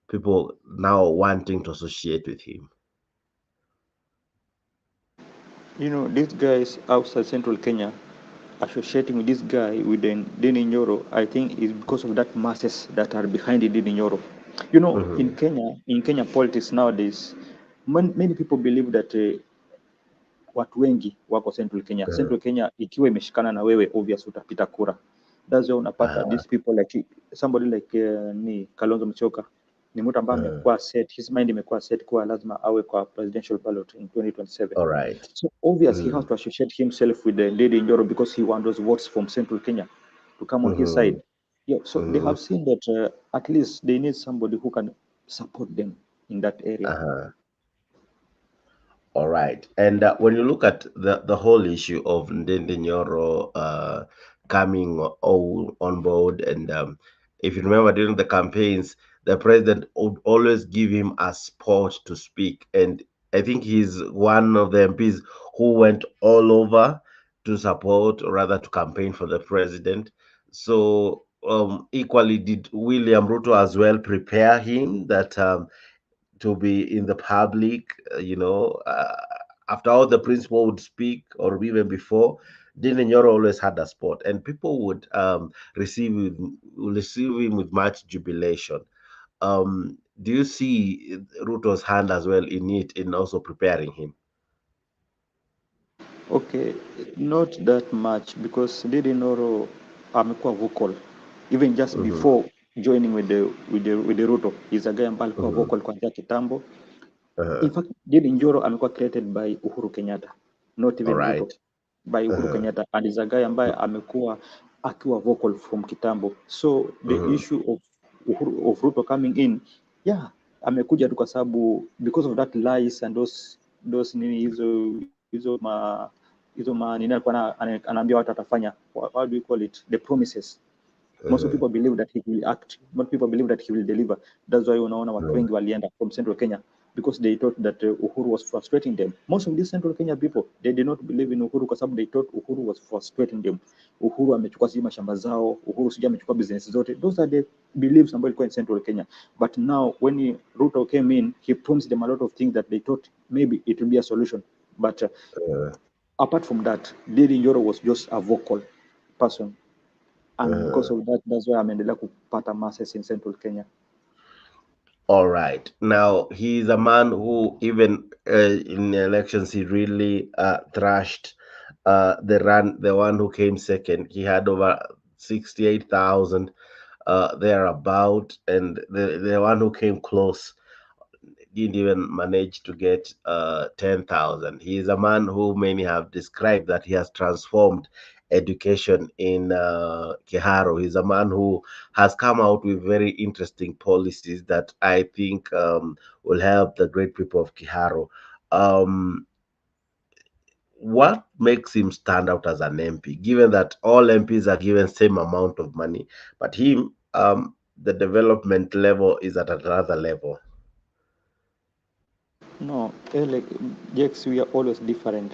people now wanting to associate with him? You know, these guys outside central Kenya associating with this guy with the Deni Nyoro, I think is because of that masses that are behind the Deni Nyoro. You know, in Kenya politics nowadays, many people believe that watu wengi wako Central Kenya. Central Kenya ikiwa imeshikana na wewe, obvious utapita kura. That's why unapata these people like somebody like ni Kalonzo Musyoka ni mtu ambaye amekuwa set, his mind imekuwa set kuwa lazima awe kwa presidential ballot in 2027. All right. So obvious he has to associate himself with the Ndindi Nyoro because he wants those votes from Central Kenya to come on his side. Yeah, so they have seen that at least they need somebody who can support them in that area. All right. And when you look at the whole issue of Ndindi Nyoro coming all on board, and if you remember during the campaigns, the president would always give him a spot to speak. And I think he's one of the MPs who went all over to support, or rather to campaign for the president. So equally, did William Ruto as well prepare him that to be in the public, after all the principal would speak, or even before, Dylan Nyoro always had a spot, and people would receive him with much jubilation. Do you see Ruto's hand as well in it, in also preparing him? Okay, not that much because Ndindi Nyoro amekuwa vocal even just before joining with the Ruto. He's a guy ambaye alikuwa vocal kuanzia kitambo. In fact, Ndindi Nyoro amekuwa created by Uhuru Kenyatta, not even Ruto, by Uhuru Kenyatta, and is a guy ambaye amekuwa akiwa vocal from kitambo. So the issue of Ruto coming in, yeah, amekuja tu kwa sababu because of that lies and those nini hizo ma nini alikuwa anaambia watu atafanya, what do you call it, the promises. Most people believe that he will act. Most people believe that he will deliver. That's why unaona watu wengi walienda from Central Kenya because they thought that Uhuru was frustrating them. Most of these Central Kenya people, they did not believe in Uhuru kwa sababu they thought Uhuru was frustrating them. Uhuru amechukua sijui mashamba zao, Uhuru sijui amechukua business zote. Those are the beliefs ambayo ilikuwa in Central Kenya. But now when Ruto came in, he promised them a lot of things that they thought maybe it will be a solution. But apart from that, Ndindi Nyoro was just a vocal person. And because of that, that's why ameendelea kupata masses in Central Kenya. All right. Now, he's a man who, even in the elections, he really thrashed the one who came second. He had over 68,000 thereabout, and the one who came close didn't even manage to get 10,000. He is a man who many have described that he has transformed education in Keharo. He's a man who has come out with very interesting policies that I think will help the great people of Keharo. What makes him stand out as an MP, given that all MPs are given same amount of money, but him, the development level is at another level? No, like Jex, we are always different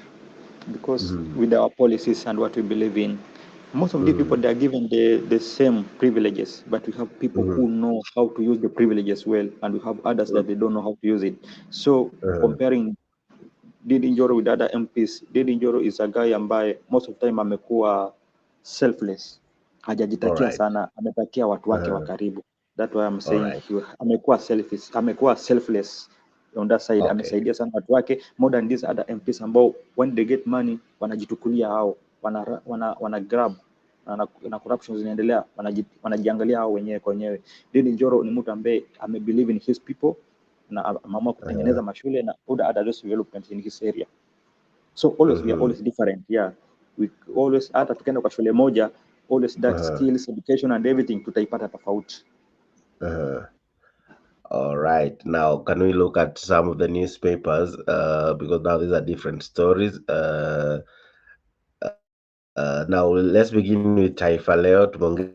because with our policies and what we believe in, most of the people they are given the same privileges, but we have people who know how to use the privileges well, and we have others that they don't know how to use it. So comparing Ndindi Nyoro with other MPs, Ndindi Nyoro is a guy ambaye most of the time amekuwa selfless, hajajitakia sana, ametakia watu wake wa karibu. That's why I'm saying amekuwa selfish, amekuwa selfless on that side. Amesaidia sana watu wake more than these other MPs ambao when they get money wanajitukulia hao, wana grab na corruption zinaendelea, wanajiangalia hao wenyewe kwa wenyewe. Ndindi Nyoro ni mtu ambaye amebelieve in his people na ameamua kutengeneza mashule na other development in his area. So always we are always different. Yeah, we always, hata tukienda kwa shule moja, always that skills, education and everything tutaipata tofauti. All right. Now, can we look at some of the newspapers? Because now these are different stories. Now, let's begin with Taifa Leo. Tumeongea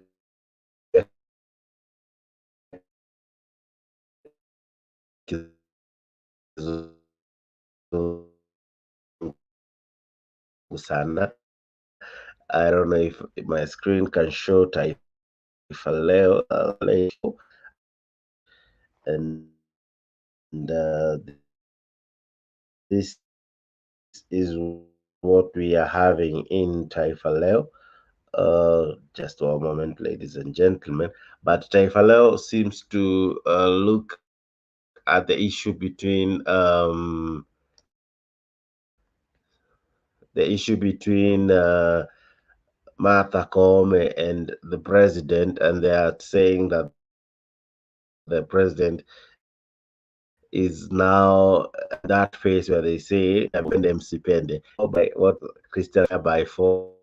sana. I don't know if my screen can show Taifa Taifa Leo, and this is what we are having in Taifa Leo. Just one moment, ladies and gentlemen. But Taifa Leo seems to look at the issue between Martha Koome and the president, and they are saying that the president is now that phase where they say mpende msipende, by what Christian by force.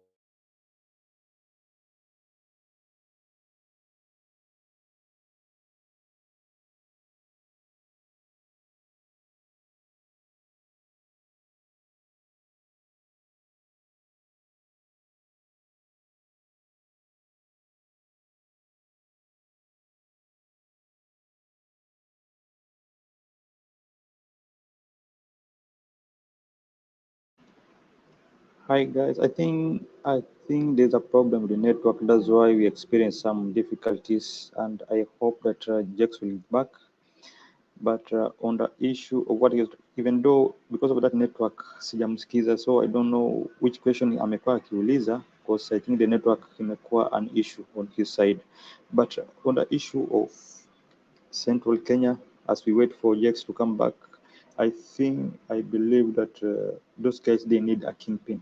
Hi guys, I think there's a problem with the network. That's why we experience some difficulties, and I hope that Jax will be back. But on the issue of what is, even though because of that network sijamsikiza, so I don't know which question amekuwa akiuliza, because I think the network imekuwa an issue on his side. But on the issue of Central Kenya, as we wait for Jax to come back, I believe that those guys, they need a kingpin,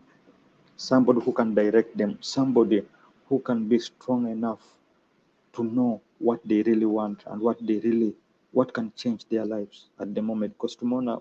somebody who can direct them, somebody who can be strong enough to know what they really want and what can change their lives at the moment. Because tumeona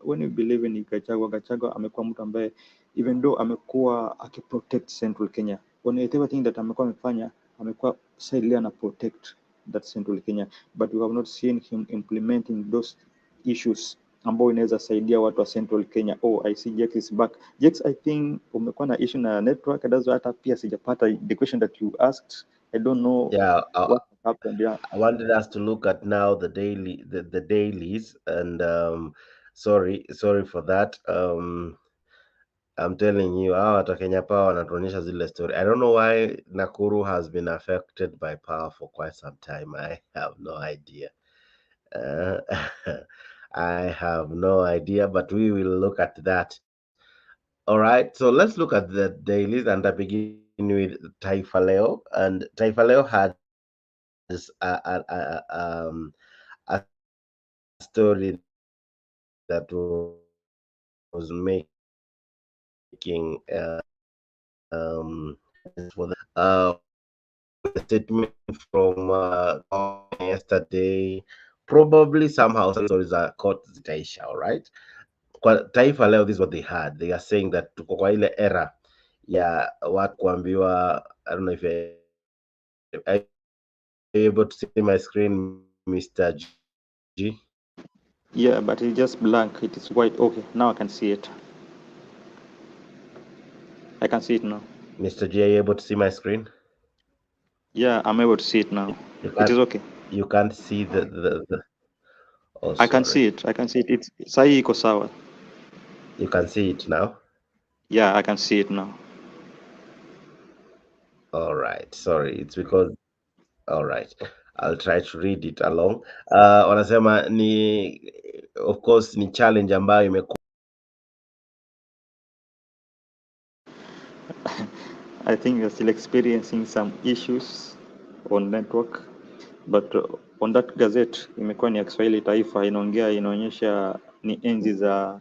when you believe in Gachagua amekuwa mtu ambaye even though amekuwa akiprotect Central Kenya, on everything that amekuwa amefanya, amekuwa silently ana protect that Central Kenya, but we have not seen him implementing those issues ambao inaweza saidia watu wa Central Kenya. Oh, I see Jax is back. Jax, I think umekuwa na issue na network, that's why hata pia sijapata the question that you asked. I don't know Yeah, what happened. Yeah. I wanted us to look at now the dailies, and sorry for that. I'm telling you, hawa watu wa Kenya Power wanatuonyesha zile story. I don't know why Nakuru has been affected by power for quite some time. I have no idea. Uh, I have no idea, but we will look at that. All right, so let's look at the dailies, and I begin with Taifa Leo. And Taifa Leo had a story that was making headlines for with a statement from Koome yesterday. Probably somehow some stories are caught zitaisha. All right, kwa Taifa Leo, this is what they had. They are saying that tuko kwa ile era ya watu kuambiwa. I don't know if are you able to see my screen, Mr. G? Yeah, but it's just blank. It is white. Okay, now I can see it. I can see it now. Mr. G, are you able to see my screen? Yeah, I'm able to see it now. You It can't. is okay. You can't see the. Oh, I can see sorry. it. I can see it. It's sahi iko sawa. You can see it now. Yeah, I can see it now. All right. Sorry, it's because. All right. I'll try to read it along. Wanasema ni, of course, ni challenge ambayo imekuwa. I think we're still experiencing some issues on network, but on that gazette imekuwa ni ya Kiswahili Taifa, inaonyesha ni enzi za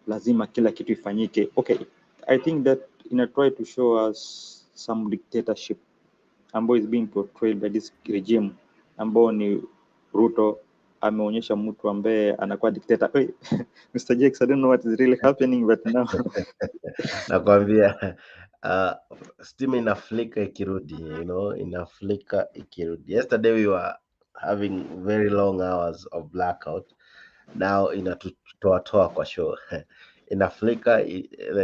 lazima kila kitu ifanyike. Okay, I think that try to show us some dictatorship ambayo is being portrayed by this regime, ambao ni Ruto ameonyesha mtu ambaye anakuwa dictator. Hey, Mr. Jakes, I don't know what is really happening but now Nakwambia stima inaflika ikirudi, inaflika ikirudi. Yesterday we were having very long hours of blackout. Now inatutoatoa kwa show. Inaflika,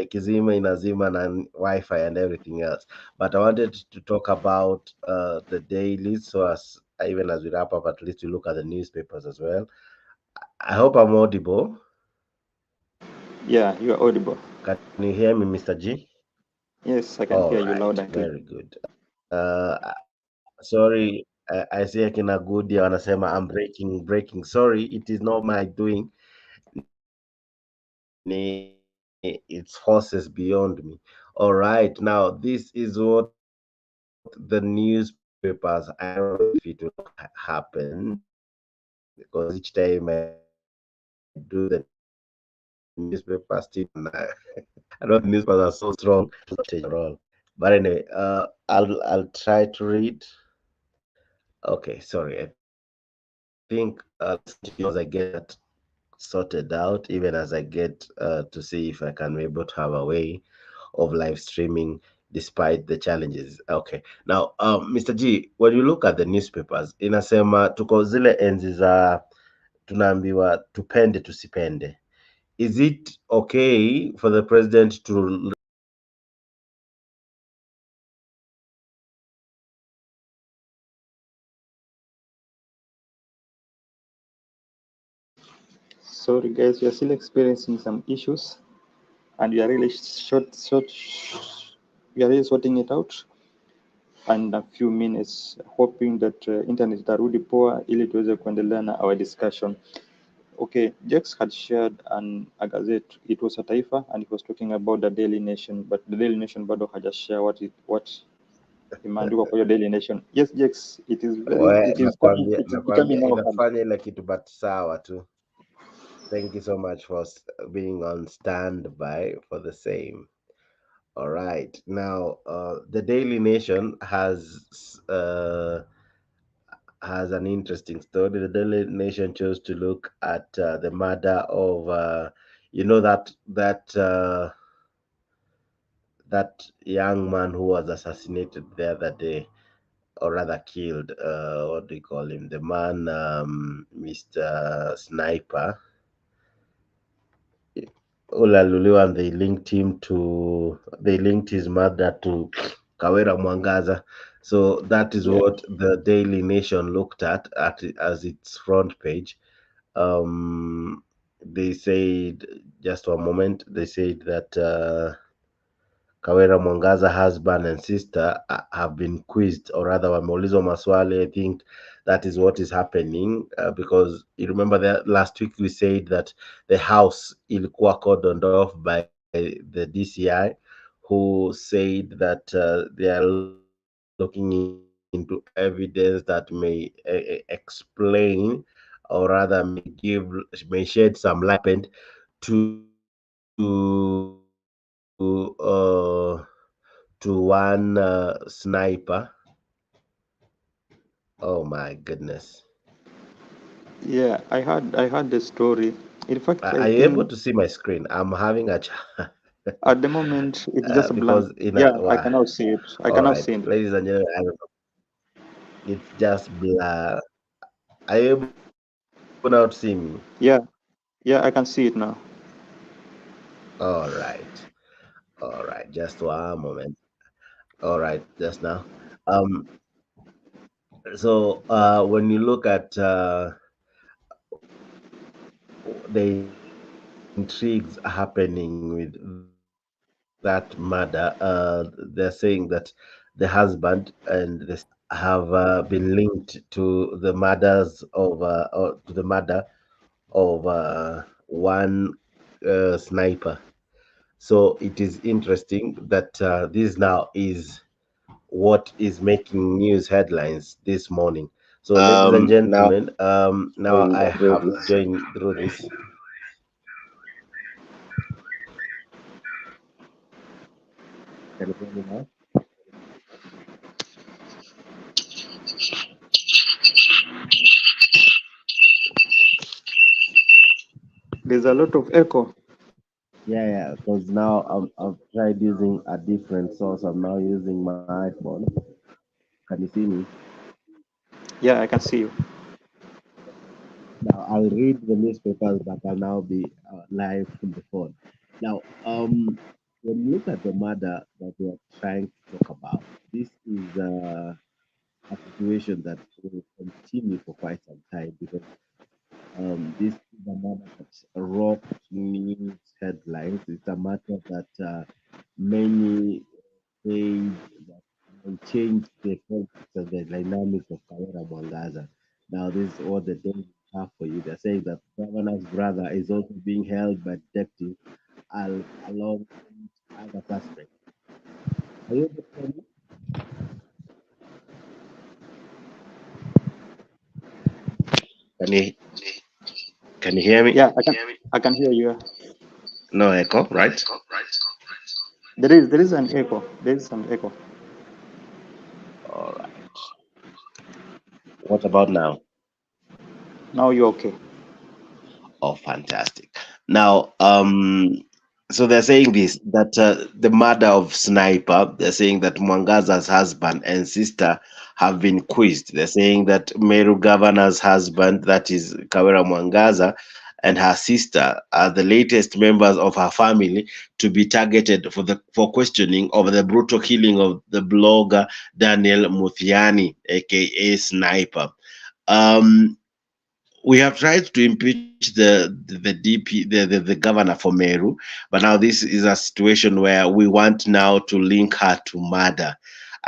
ikizima inazima na wifi and everything else. But I wanted to talk about the dailies, so even as we wrap up, at least we look at the newspapers as well. I hope I'm audible. Yeah, you are audible. Can you hear me, Mr. G? Yes, I can All hear you right, loud and clear. very good. Sorry, I see akina Goody wanasema I'm breaking. Sorry, it is not my doing. It's horses beyond me. All right, now this is what the newspapers. I don't know if it will happen because each time I do the newspaper, still I don't think the newspapers are so strong to change at all. But anyway, I'll try to read. Okay, sorry. I think let's continue as I get that sorted out, even as I get to see if I can be able to have a way of live streaming despite the challenges. Okay. Now, Mr. G, when you look at the newspapers, inasema tuko zile enzi za tunaambiwa tupende tusipende. Is it okay for the president to Sorry, guys, we are still experiencing some issues, and we are really we are really sorting it out. And a few minutes, hoping that internet itarudi poa ili tuweze kuendelea na our discussion. Okay, Jex had shared a gazette. It was a Taifa, and it was talking about the Daily Nation, but the Daily Nation bado haja what imeandikwa kwa hiyo Daily Nation. Yes, Jex, it is nakwambia becoming now hard. inafanya ile kitu but sawa tu. Thank you so much for being on standby for the same. All right. Now, the Daily Nation has an interesting story. The Daily Nation chose to look at the murder of, that young man who was assassinated the other day, or rather killed. What do you call him? The man, Mr. Sniper. Olaluliwa, and they linked his murder to Kawera Mwangaza. So that is what the Daily Nation looked at as its front page. They said, just one moment, they said that Kawera Mwangaza husband and sister have been quizzed, or rather wameulizwa maswali. I think that is what is happening, because you remember that last week we said that the house ilikuwa cordoned off by the DCI, who said that they are looking into evidence that may explain, or rather may shed some light on what happened to one sniper. Oh my goodness. Yeah, I heard the story. In fact, I Are you able think to see my screen? I'm having a at the moment it's just a blank. because in a Yeah, I cannot see it. I all cannot right, see it. ladies and gentlemen, I don't know. It's just blur. Are you able now to see me? Yeah, yeah, I can see it now. All right. All right. Just one moment. All right. Just now. Um. So, when you look at the intrigues happening with that murder, they're saying that the husband and the sister have been linked to the murders of or to the murder of one sniper. So it is interesting that this now is what is making news headlines this morning. So, ladies and Now gentlemen, now going I through have to this. join through this. Can you hear me now? There's a lot of echo. Yeah, because now I've tried using a different source. I'm now using my iPhone. Can you see me? Yeah, I can see you. Now I'll read the newspapers, but I'll now be live from the phone. Now, when you look at the murder that we are trying to talk about, this is a situation that will continue for quite some time, because this is a matter that rocked news headlines. It's a matter that many say that and change the focus and the dynamics of Kawera Mwangaza. Now, this is what the day have for you. They're saying that governor's brother is also being held by detectives along with other suspects. Are you able to hear me? Can you can you hear me? Yeah, I can hear you. No echo, right? There is an echo. There is some echo. All right. What about now? Now you're okay. Oh, fantastic. Now, so they're saying this that the murder of Sniper, they're saying that Mwangaza's husband and sister have been quizzed. They're saying that Meru governor's husband, that is Kawera Mwangaza, and her sister are the latest members of her family to be targeted for questioning over the brutal killing of the blogger Daniel Muthiani, aka Sniper. We have tried to impeach the DP the governor for Meru, but now this is a situation where we want now to link her to murder.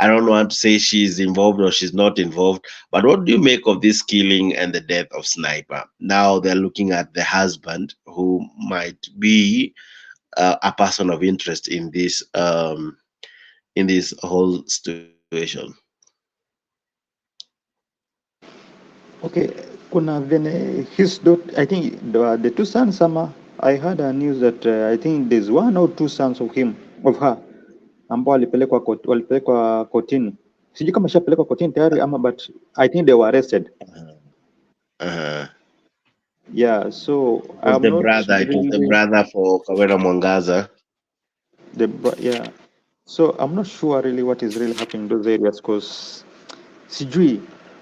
I don't want to say she's involved or she's not involved, but what do you make of this killing and the death of Sniper? Now they're looking at the husband who might be a person of interest in this whole situation. Okay, kuna vene his daughter, I think the two sons, Sama, I heard a news that I think there's one or two sons of her, ambao walipelekwa kotini. Sijui kama shapelekwa kotini tayari ama, but I think they were arrested. Yeah, so I'm not It was the really brother for Kawera Mwangaza. yeah. So I'm not sure really what is really happening in those areas, because sijui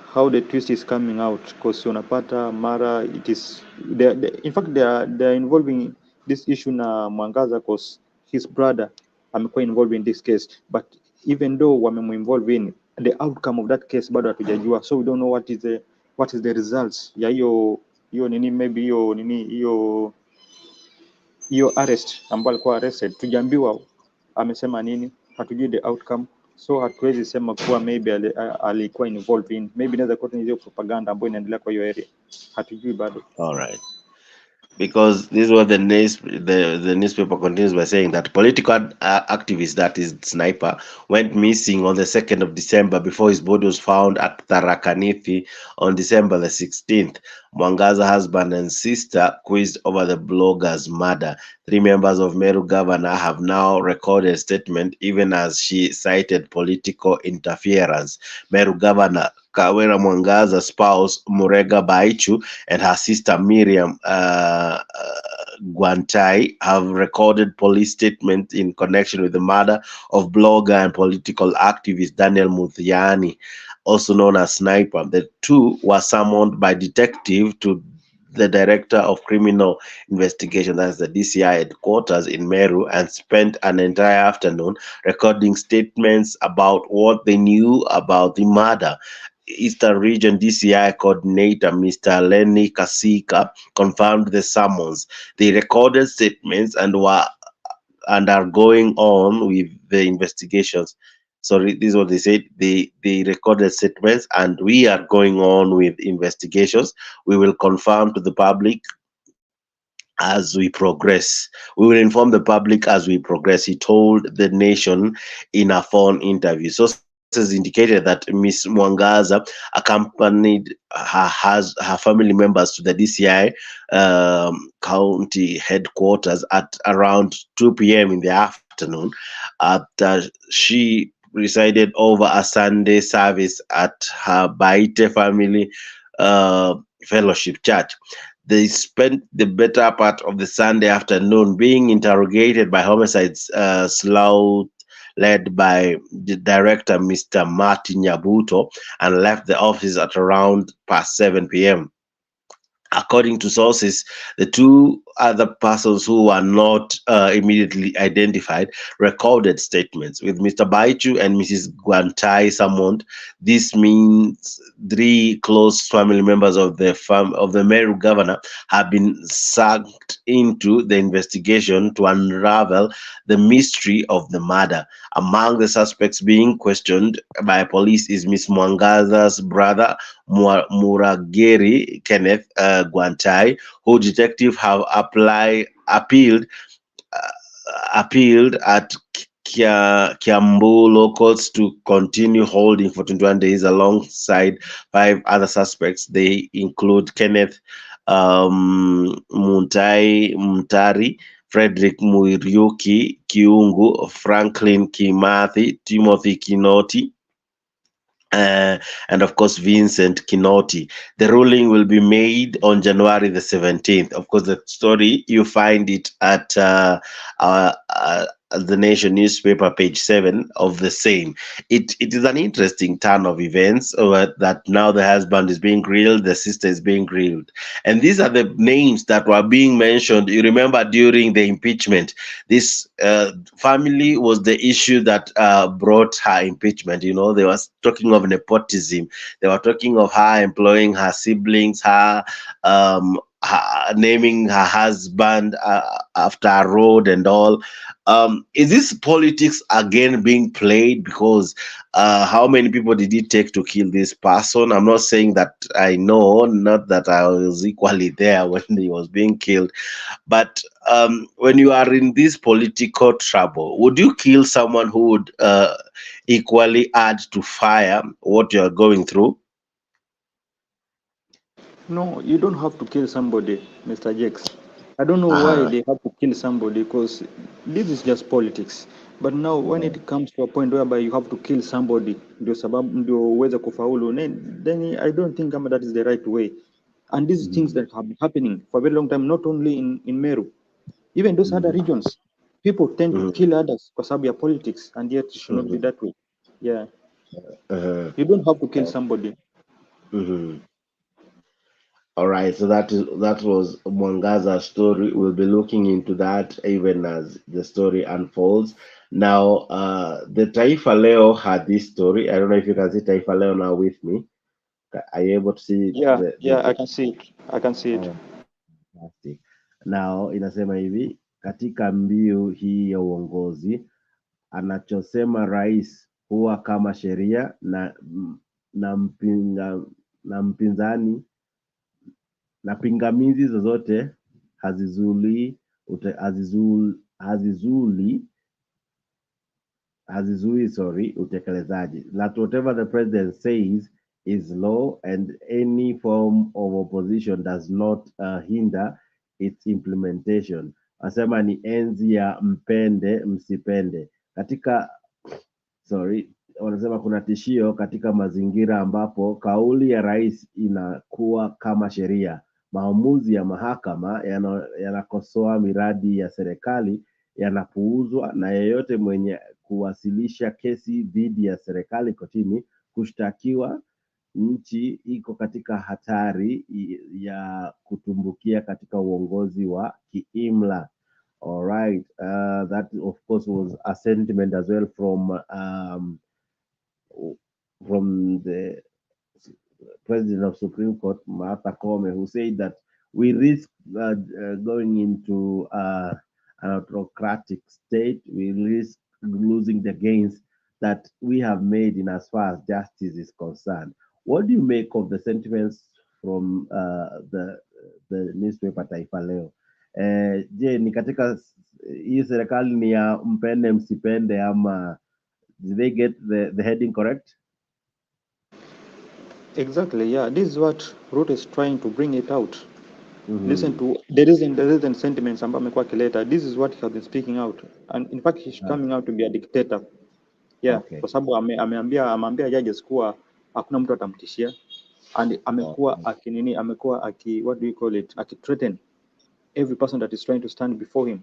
how the twist is coming out, because unapata mara it is in fact they are involving this issue na Mwangaza because his brother amekuwa involved in this case, but even though wamemu-involve in the outcome of that case bado hatujajua, so we don't know what is the results ya hiyo nini, maybe hiyo arrest ambayo alikuwa arrested, tujaambiwa amesema nini, hatujui the outcome, so hatuwezi sema kuwa maybe alikuwa involved in, maybe inaweza kuwa ni hiyo propaganda ambayo inaendelea kwa hiyo area, hatujui bado. All right. Because this is what the newspaper continues by saying that political activist, that is Sniper, went missing on the 2nd of December before his body was found at Tharakanithi on December the 16th. Mwangaza's husband and sister quizzed over the blogger's murder. 3 members of Meru governor have now recorded a statement, even as she cited political interference. Meru governor Kawera Mwangaza's spouse Murega Baichu and her sister Miriam Gwantai have recorded police statements in connection with the murder of blogger and political activist Daniel Muthiani, also known as Sniper. The two were summoned by detective to the Director of Criminal Investigation, that's the DCI headquarters in Meru, and spent an entire afternoon recording statements about what they knew about the murder. Eastern Region DCI Coordinator Mr. Lenny Kasika confirmed the summons. They recorded statements and are going on with the investigations. Sorry, this is what they said. They recorded statements and we are going on with investigations. We will confirm to the public as we progress. We will inform the public as we progress, he told the Nation in a phone interview. Sources indicated that Miss Mwangaza accompanied her family members to the DCI county headquarters at around 2 p.m. in the afternoon. She presided over a Sunday service at her Baite family fellowship church. They spent the better part of the Sunday afternoon being interrogated by homicide sleuth led by the director, Mr. Martin Nyabuto, and left the office at around past 7 p.m. According to sources, the two other persons who were not immediately identified recorded statements. With Mr. Baichu and Mrs. Guantai summoned, this means three close family members of the Meru governor have been sucked into the investigation to unravel the mystery of the murder. Among the suspects being questioned by police is Miss Mwangaza's brother, Murageri Kenneth Guantai, who detectives have appealed at Kiambu locals to continue holding for 21 days alongside five other suspects. They include Kenneth Mutari, Frederick Muriuki Kiungu, Franklin Kimathi, Timothy Kinoti, and of course Vincent Kinoti. The ruling will be made on January the 17th. Of course, the story you find it at the Nation newspaper, page 7 of the same. It is an interesting turn of events that now the husband is being grilled, the sister is being grilled, and these are the names that were being mentioned. You remember during the impeachment, this family was the issue that brought her impeachment. You know, they were talking of nepotism. They were talking of her employing her siblings, her naming her husband after a road and all. Is this politics again being played? Because how many people did it take to kill this person? I'm not saying that I know, not that I was equally there when he was being killed, but when you are in this political trouble, would you kill someone who would equally add to fire what you're going through? No, you don't have to kill somebody, Mr. Jakes. I don't know why they have to kill somebody, because this is just politics. But now when it comes to a point whereby you have to kill somebody ndio sababu ndio uweze kufaulu, then I don't think that is the right way. And these things that have been happening for a very long time, not only in Meru, even those other regions, people tend to kill others kwa sababu ya politics, and yet it should not be that way. Yeah. You don't have to kill somebody. All right, so that was Mwangaza's story. We'll be looking into that even as the story unfolds. Now, the Taifa Leo had this story. I don't know if you can see Taifa Leo now with me. Are you able to see? I can see it. I can see it. Fantastic. Now inasema hivi, katika mbiu hii ya uongozi, anachosema rais huwa kama sheria na mpinzani na pingamizi zozote hazizui utekelezaji. That whatever the president says is law, and any form of opposition does not hinder its implementation. Asema ni enzi ya mpende msipende. Wanasema kuna tishio katika mazingira ambapo kauli ya rais inakuwa kama sheria. Maamuzi ya mahakama yanakosoa miradi ya serikali yanapuuzwa, na yeyote mwenye kuwasilisha kesi dhidi ya serikali kotini kushtakiwa. Nchi iko katika hatari ya kutumbukia katika uongozi wa kiimla. All right, that of course was a sentiment as well from the President of Supreme Court, Martha Koome, who said that we risk going into an autocratic state. We risk losing the gains that we have made in as far as justice is concerned. What do you make of the sentiments from the newspaper Taifa Leo? Je, ni katika hii serikali ni ya mpende msipende, ama did they get the heading correct? Exactly, yeah. This is what Ruto is trying to bring it out. Listen to the reason sentiments ambayo amekuwa akileta. This is what he has been speaking out, and in fact he's coming out to be a dictator. Yeah, kwa sababu ameambia judges kuwa hakuna mtu atamtishia, and amekuwa what do you call it, threaten every person that is trying to stand before him.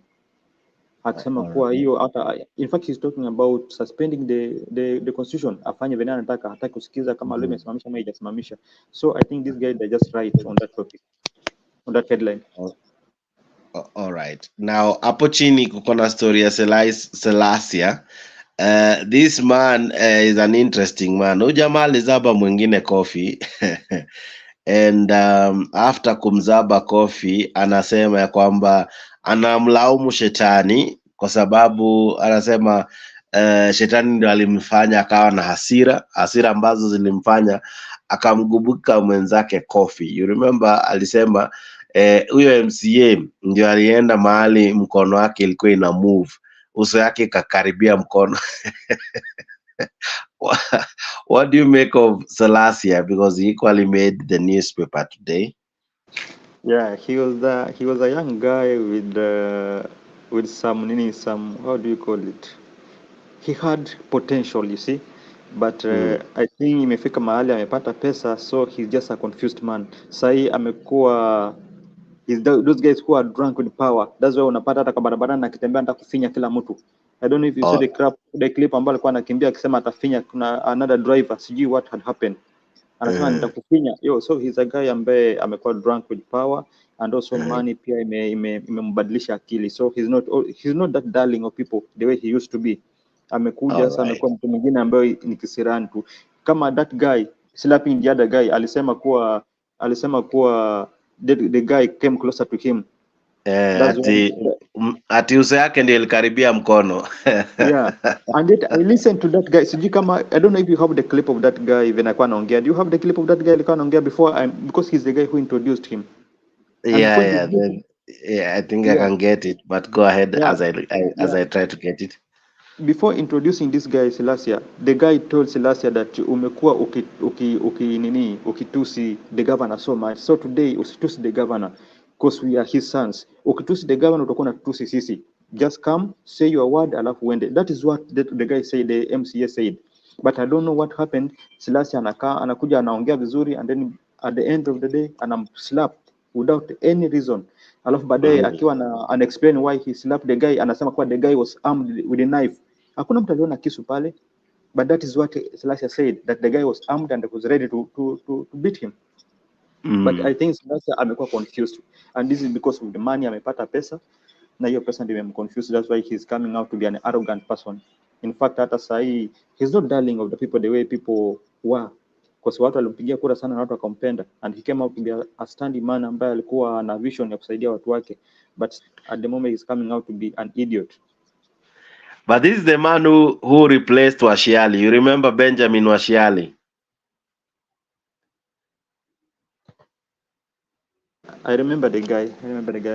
Akisema kuwa hiyo hata, in fact he's talking about suspending the constitution, afanye venye anataka, hataki kusikiza kama leo imesimamisha ama haijasimamisha. So I think this guy, they're just right on that topic. on that headline. All right. Now hapo chini kuko na story ya Selassie. This man is an interesting man. Huyu jamaa alizaba mwingine kofi and after kumzaba kofi anasema ya kwamba anamlaumu shetani kwa sababu anasema shetani ndio alimfanya akawa na hasira ambazo zilimfanya akamgubuka mwenzake kofi. You remember alisema huyo MCA ndio alienda mahali mkono wake ilikuwa ina move, uso yake kakaribia mkono. What do you make of Selassie? Because he equally made the newspaper today. Yeah, he was a young guy with some how do you call it? He had potential, you see, but I think imefika mahali amepata pesa, so he's just a confused man. Sahi amekuwa those guys who are drunk with power. That's why unapata hata kwa barabarani akitembea anataka kufinya kila mtu. I don't know if you saw the clip ambayo alikuwa anakimbia akisema atafinya kuna another driver, sijui what had happened. Anasema nitakufinya. So he's a guy ambaye amekuwa drunk with power and also money pia imembadilisha akili. So he's not that darling of people the way he used to be. Amekuja sasa amekuwa mtu mwingine ambaye ni kisirani tu. Kama that guy slapping the other guy alisema kuwa the guy came closer to him. Ati uso yake ndio ilikaribia mkono. Yeah. And yet I listened to that guy. Sijui kama I don't know if you have the clip of that guy when alikuwa anaongea. Do you have the clip of that guy alikuwa anaongea before because he's the guy who introduced him. Yeah, I think I can get it, but go ahead as I try to get it. Before introducing this guy Selassie, the guy told Selassie that umekuwa ukitusi the governor so much. So today usitusi the governor because we are his sons. Ukitusi the governor utakuwa unatusi sisi. Just come, say your word, alafu uende. That is what the guy said, the MCA said. But I don't know what happened. Selassie anakuja anaongea vizuri and then at the end of the day anamslap without any reason. Alafu baadaye akiwa ana explain why he slapped the guy, anasema kwa the guy was armed with a knife. Hakuna mtu aliona kisu pale, but that is what Selassie said, that the guy was armed and was ready to beat him. But I think Selassie amekuwa confused, and this is because of the money amepata pesa, na hiyo pesa ndio imemconfuse. That's why he's coming out to be an arrogant person. In fact, hata sahi he's not darling of the people the way people were, because watu walimpigia kura sana na watu wakampenda, and he came out to be a standing man ambaye alikuwa na vision ya kusaidia watu wake, but at the moment he's coming out to be an idiot. But this is the man who replaced Washiali. You remember Benjamin Washiali? I remember the guy.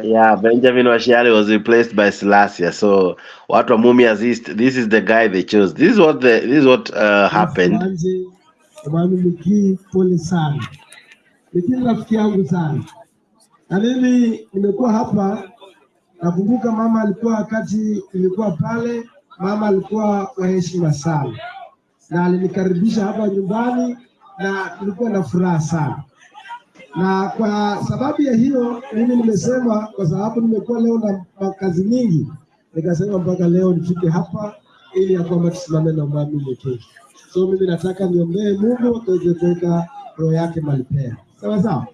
Yeah, Benjamin Washiali was replaced by Selassie. So what Mumias East, this is the guy they chose. This is what happened. Pole sana. Lakini rafiki yangu sana. Na mimi nimekuwa hapa, nakumbuka mama alikuwa wakati ilikuwa pale, mama alikuwa wa heshima sana. Na alinikaribisha hapa nyumbani na nilikuwa na furaha sana. Na kwa sababu ya hiyo mimi nimesema, kwa sababu nimekuwa leo na kazi nyingi, nikasema mpaka leo nifike hapa ili ya kwamba tusimame na mama mwenyewe. So mimi nataka niombee Mungu aweze kuweka roho yake mahali pema. Sawa sawa.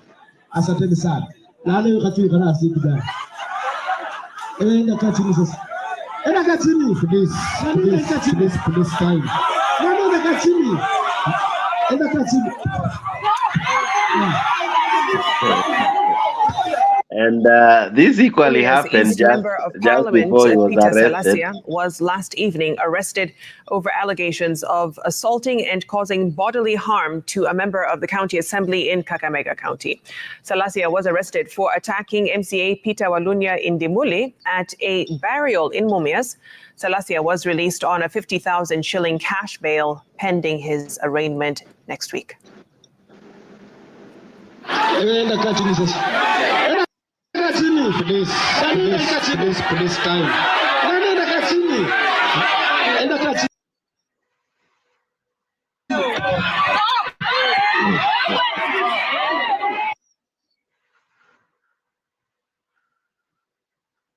Asanteni sana. Na leo wakati kana siku gani? Enda kachini sasa. Enda kachini please. Please time. Enda kachini. Enda kachini. And this equally happened just before he was Peter arrested. Selassie was last evening arrested over allegations of assaulting and causing bodily harm to a member of the county assembly in Kakamega County. Selassie was arrested for attacking MCA Peter Walunya in Dimuli at a burial in Mumias. Selassie was released on a 50,000 shilling cash bail pending his arraignment next week. Please time. Enda kachini.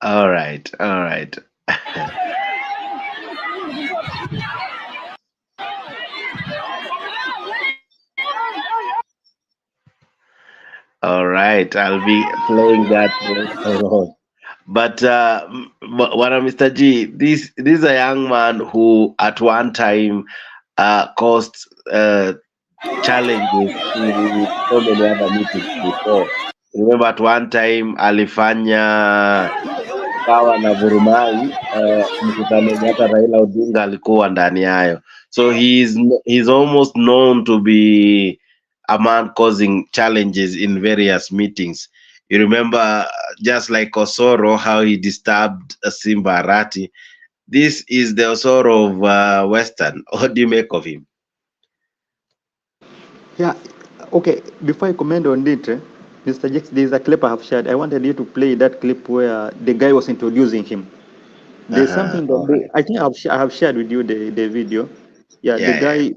All right. All right, I'll be playing that later on. But Mr. G, this is a young man who at one time caused challenges in so many other meetings before. Remember at one time alifanya kawa na vurumai mkutano yenye hata Raila Odinga alikuwa ndani yayo. So he's almost known to be a man causing challenges in various meetings. You remember just like Osoro, how he disturbed Simba Arati. This is the Osoro of Western. What do you make of him? Yeah, okay. Before I comment on it, Mr. Jakes, there is a clip I have shared. I wanted you to play that clip where the guy was introducing him. There's something that I think I have shared with you the video. Yeah, the guy,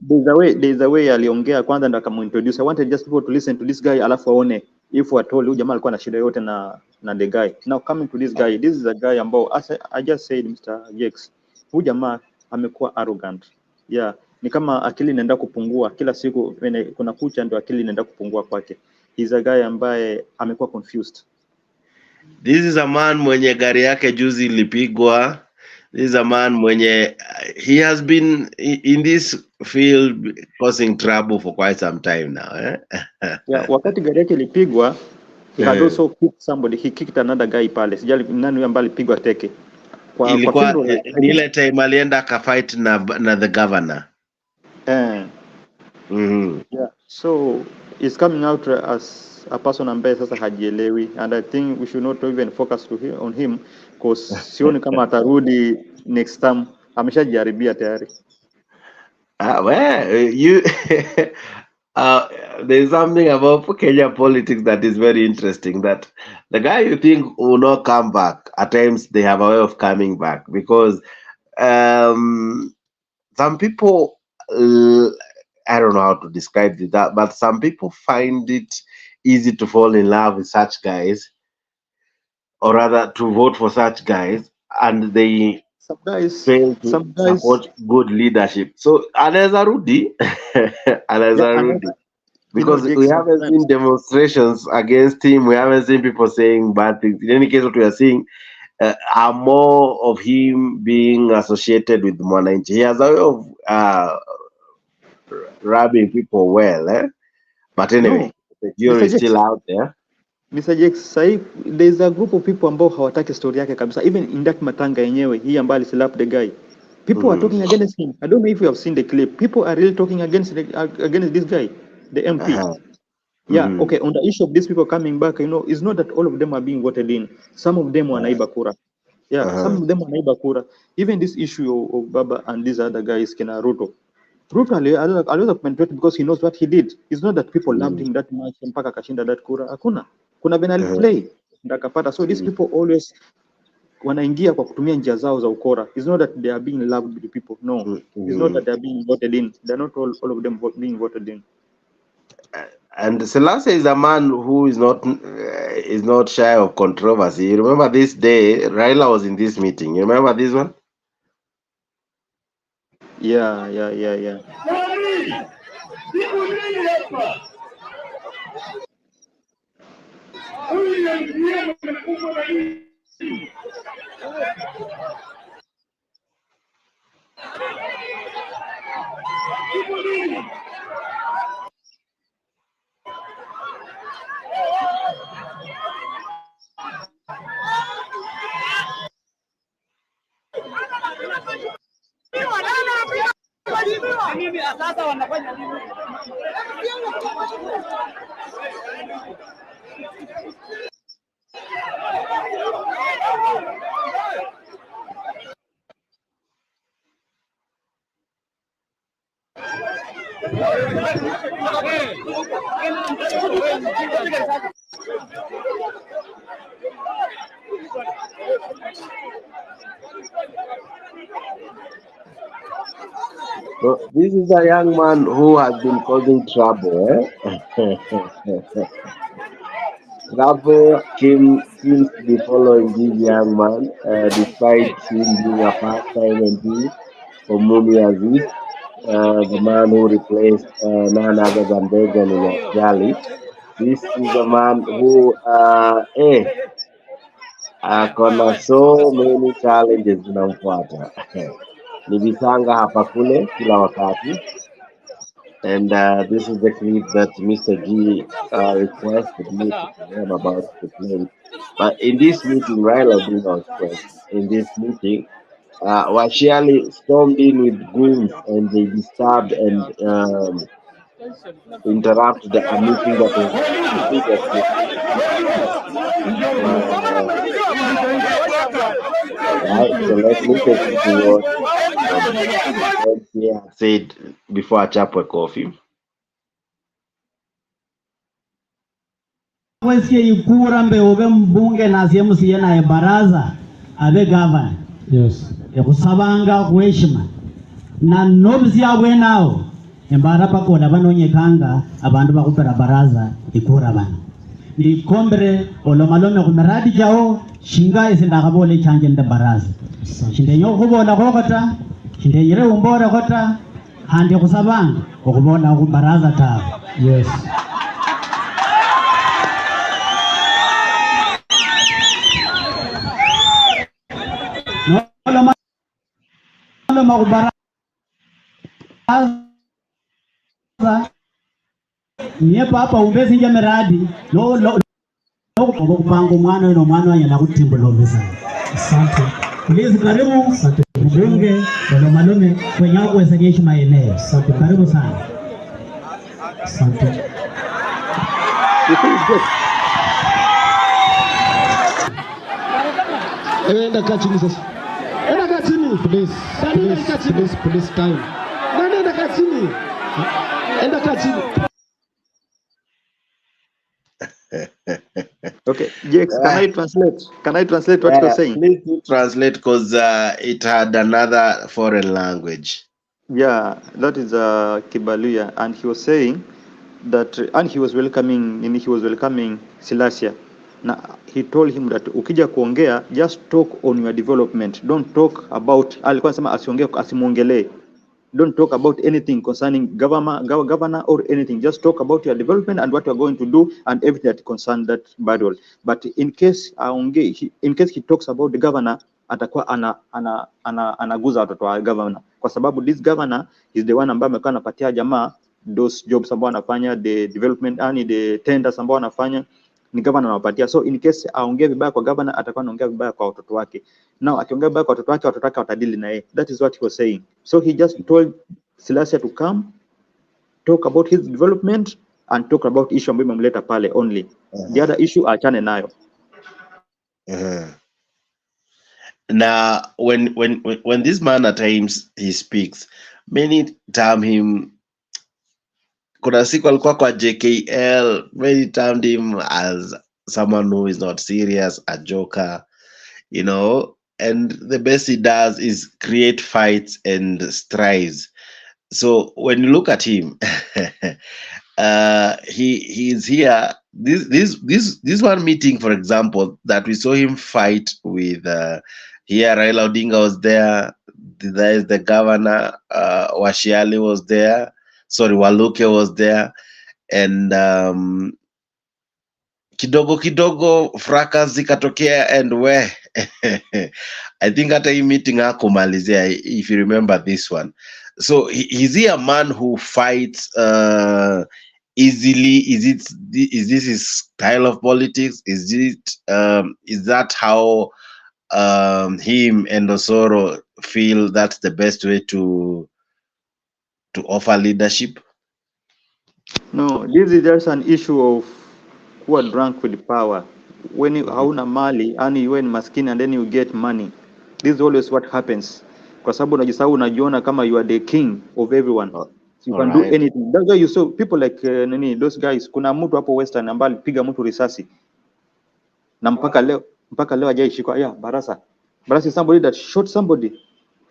there's a way aliongea kwanza ndo akamintroduce. I wanted just people to listen to this guy alafu aone if at all huyu jamaa alikuwa na shida yote na the guy. Now coming to this guy, this is a guy ambao as I just said, Mr. Jakes, huyu jamaa amekuwa arrogant. Yeah, ni kama akili inaenda kupungua kila siku kuna kucha ndo akili inaenda kupungua kwake. He's a guy ambaye amekuwa confused. This is a man mwenye gari yake juzi ilipigwa. This is a man mwenye he has been in this field causing trouble for quite some time now. Yeah, wakati gari yake ilipigwa, he had also kicked somebody. He kicked another guy pale. Sijali nani ambaye alipigwa teke. Ilikuwa ni ile time alienda akafight na the governor. Yeah. So he's coming out as a person ambaye sasa hajielewi, and I think we should not even focus on him because sioni kama atarudi next time. Ameshajiharibia tayari. There's something about Kenya politics that is very interesting, that the guy you think will not come back, at times they have a way of coming back, because some people, I don't know how to describe that, but some people find it easy to fall in love with such guys, or rather to vote for such guys, and they fail to support good leadership. So anaweza rudi because we haven't seen demonstrations against him. We haven't seen people saying bad things. In any case, what we are seeing are more of him being associated with Mwananchi. He has a way of rubbing people well. But anyway, the jury is still out there. Mr. Jakes, there's a group of people ambao hawataki story yake kabisa. Even in that matanga yenyewe, hii ambaye alislap the guy. People are talking against him. I don't know if you have seen the clip. People are really talking against this guy, the MP. Yeah, okay. On the issue of these people coming back, it's not that all of them are being voted in. Some of them wanaiba kura. Yeah, some of them wanaiba kura. Even this issue of Baba and these other guys, Kena Ruto. Ruto aliweza kupenetrate because he knows what he did. It's not that people loved him that much mpaka kashinda that kura. Hakuna. Kuna benali play ndakapata. So these people always wanaingia kwa kutumia njia zao za ukora. It's not that they are being loved by the people. No. It's not that they are being voted in. They're not all of them being voted in. And Selassie is a man who is not shy of controversy. You remember this day, Raila was in this meeting. You remember this one? Yeah. So this is a young man who has been causing trouble. Trouble seems to be following this young man, despite him being a part-time MP for Mumias East, the man who replaced none other than Benjamin Jali. This is a man who akona so many challenges zinamfuata. Ni visanga hapa kule kila wakati. And this is the clip that Mr. G requested me to play. I'm about to play it. But in this meeting, Raila Odinga was present. In this meeting, Washiali stormed in with goons and they disturbed and interrupted a meeting that was previously right. So let's listen to what he had said before Chapwe Coffee. Wesiye ikura mbe ube mbunge na siye na baraza abe governor. Yes. Ekusabanga kuheshima. Na nobzi abwe nao. Embara pakoda banonyekanga abantu bakupera baraza ikura bana. Ni kombre olomalome kumeradi jao shinga isindakabole chanje nde baraza. Shinde nyo kubola kokota, shinde yire umbora kota, handi kusabanga kubola ku baraza ta. Yes. Malo makubaraza nye papa umbezi nje meradi no kupanga umwana no mwana wanya na kutimbo lobesa. Asante. Please karibu mbunge wala malome kwenye kuweza heshima eneo. Asante. Karibu sana. Asante. Enda kachini sasa. Enda kachini please. Please time. Enda kachini. Enda kachini. Okay, Jex, can I translate? Can I translate what you're saying? Please do translate because it had another foreign language. Yeah, that is Kibaluya, and he was saying that, and he was welcoming Silasia. Now he told him that ukija kuongea, just talk on your development. Don't talk about alikuwa anasema asimuongelee. Don't talk about anything concerning governor or anything. Just talk about your development and what you're going to do and everything that concerns that battle. But in case he talks about the governor, atakuwa anaguza watoto wa governor, kwa sababu this governor is the one ambaye amekuwa anapatia jamaa those jobs ambao anafanya, the development and the tenders ambao anafanya ni governor anawapatia. So in case aongee vibaya kwa governor, atakuwa anaongea vibaya kwa watoto wake. Now akiongea vibaya kwa watoto wake watadili na yeye. That is what he was saying. So he just told Silasia to come, talk about his development and talk about issue ambayo imemleta pale only. The other issue achane nayo. Now when this man at times he speaks, many term him, kuna siku alikuwa kwa JKL, many termed him as someone who is not serious, a joker, you know, and the best he does is create fights and strives. So when you look at him, he is here. This one meeting, for example, that we saw him fight with here, Raila Odinga was there. There is the governor, Washiali was there. Sorry, Waluke was there, and kidogo fracas zikatokea, and where I think at a meeting hakumalizia, if you remember this one. So is he a man who fights easily? Is this his style of politics? Is that how him and Osoro feel that's the best way to offer leadership? No, this is just an issue of who are drunk with power. When you hauna mali and you are maskini and then you get money, this is always what happens. Kwa sababu unajisahau, unajiona kama you are the king of everyone. So you can do anything. That's why you saw people like those guys. Kuna mtu hapo Western ambaye alipiga mtu risasi na mpaka leo hajaishikwa. Yeah, Barasa is somebody that shot somebody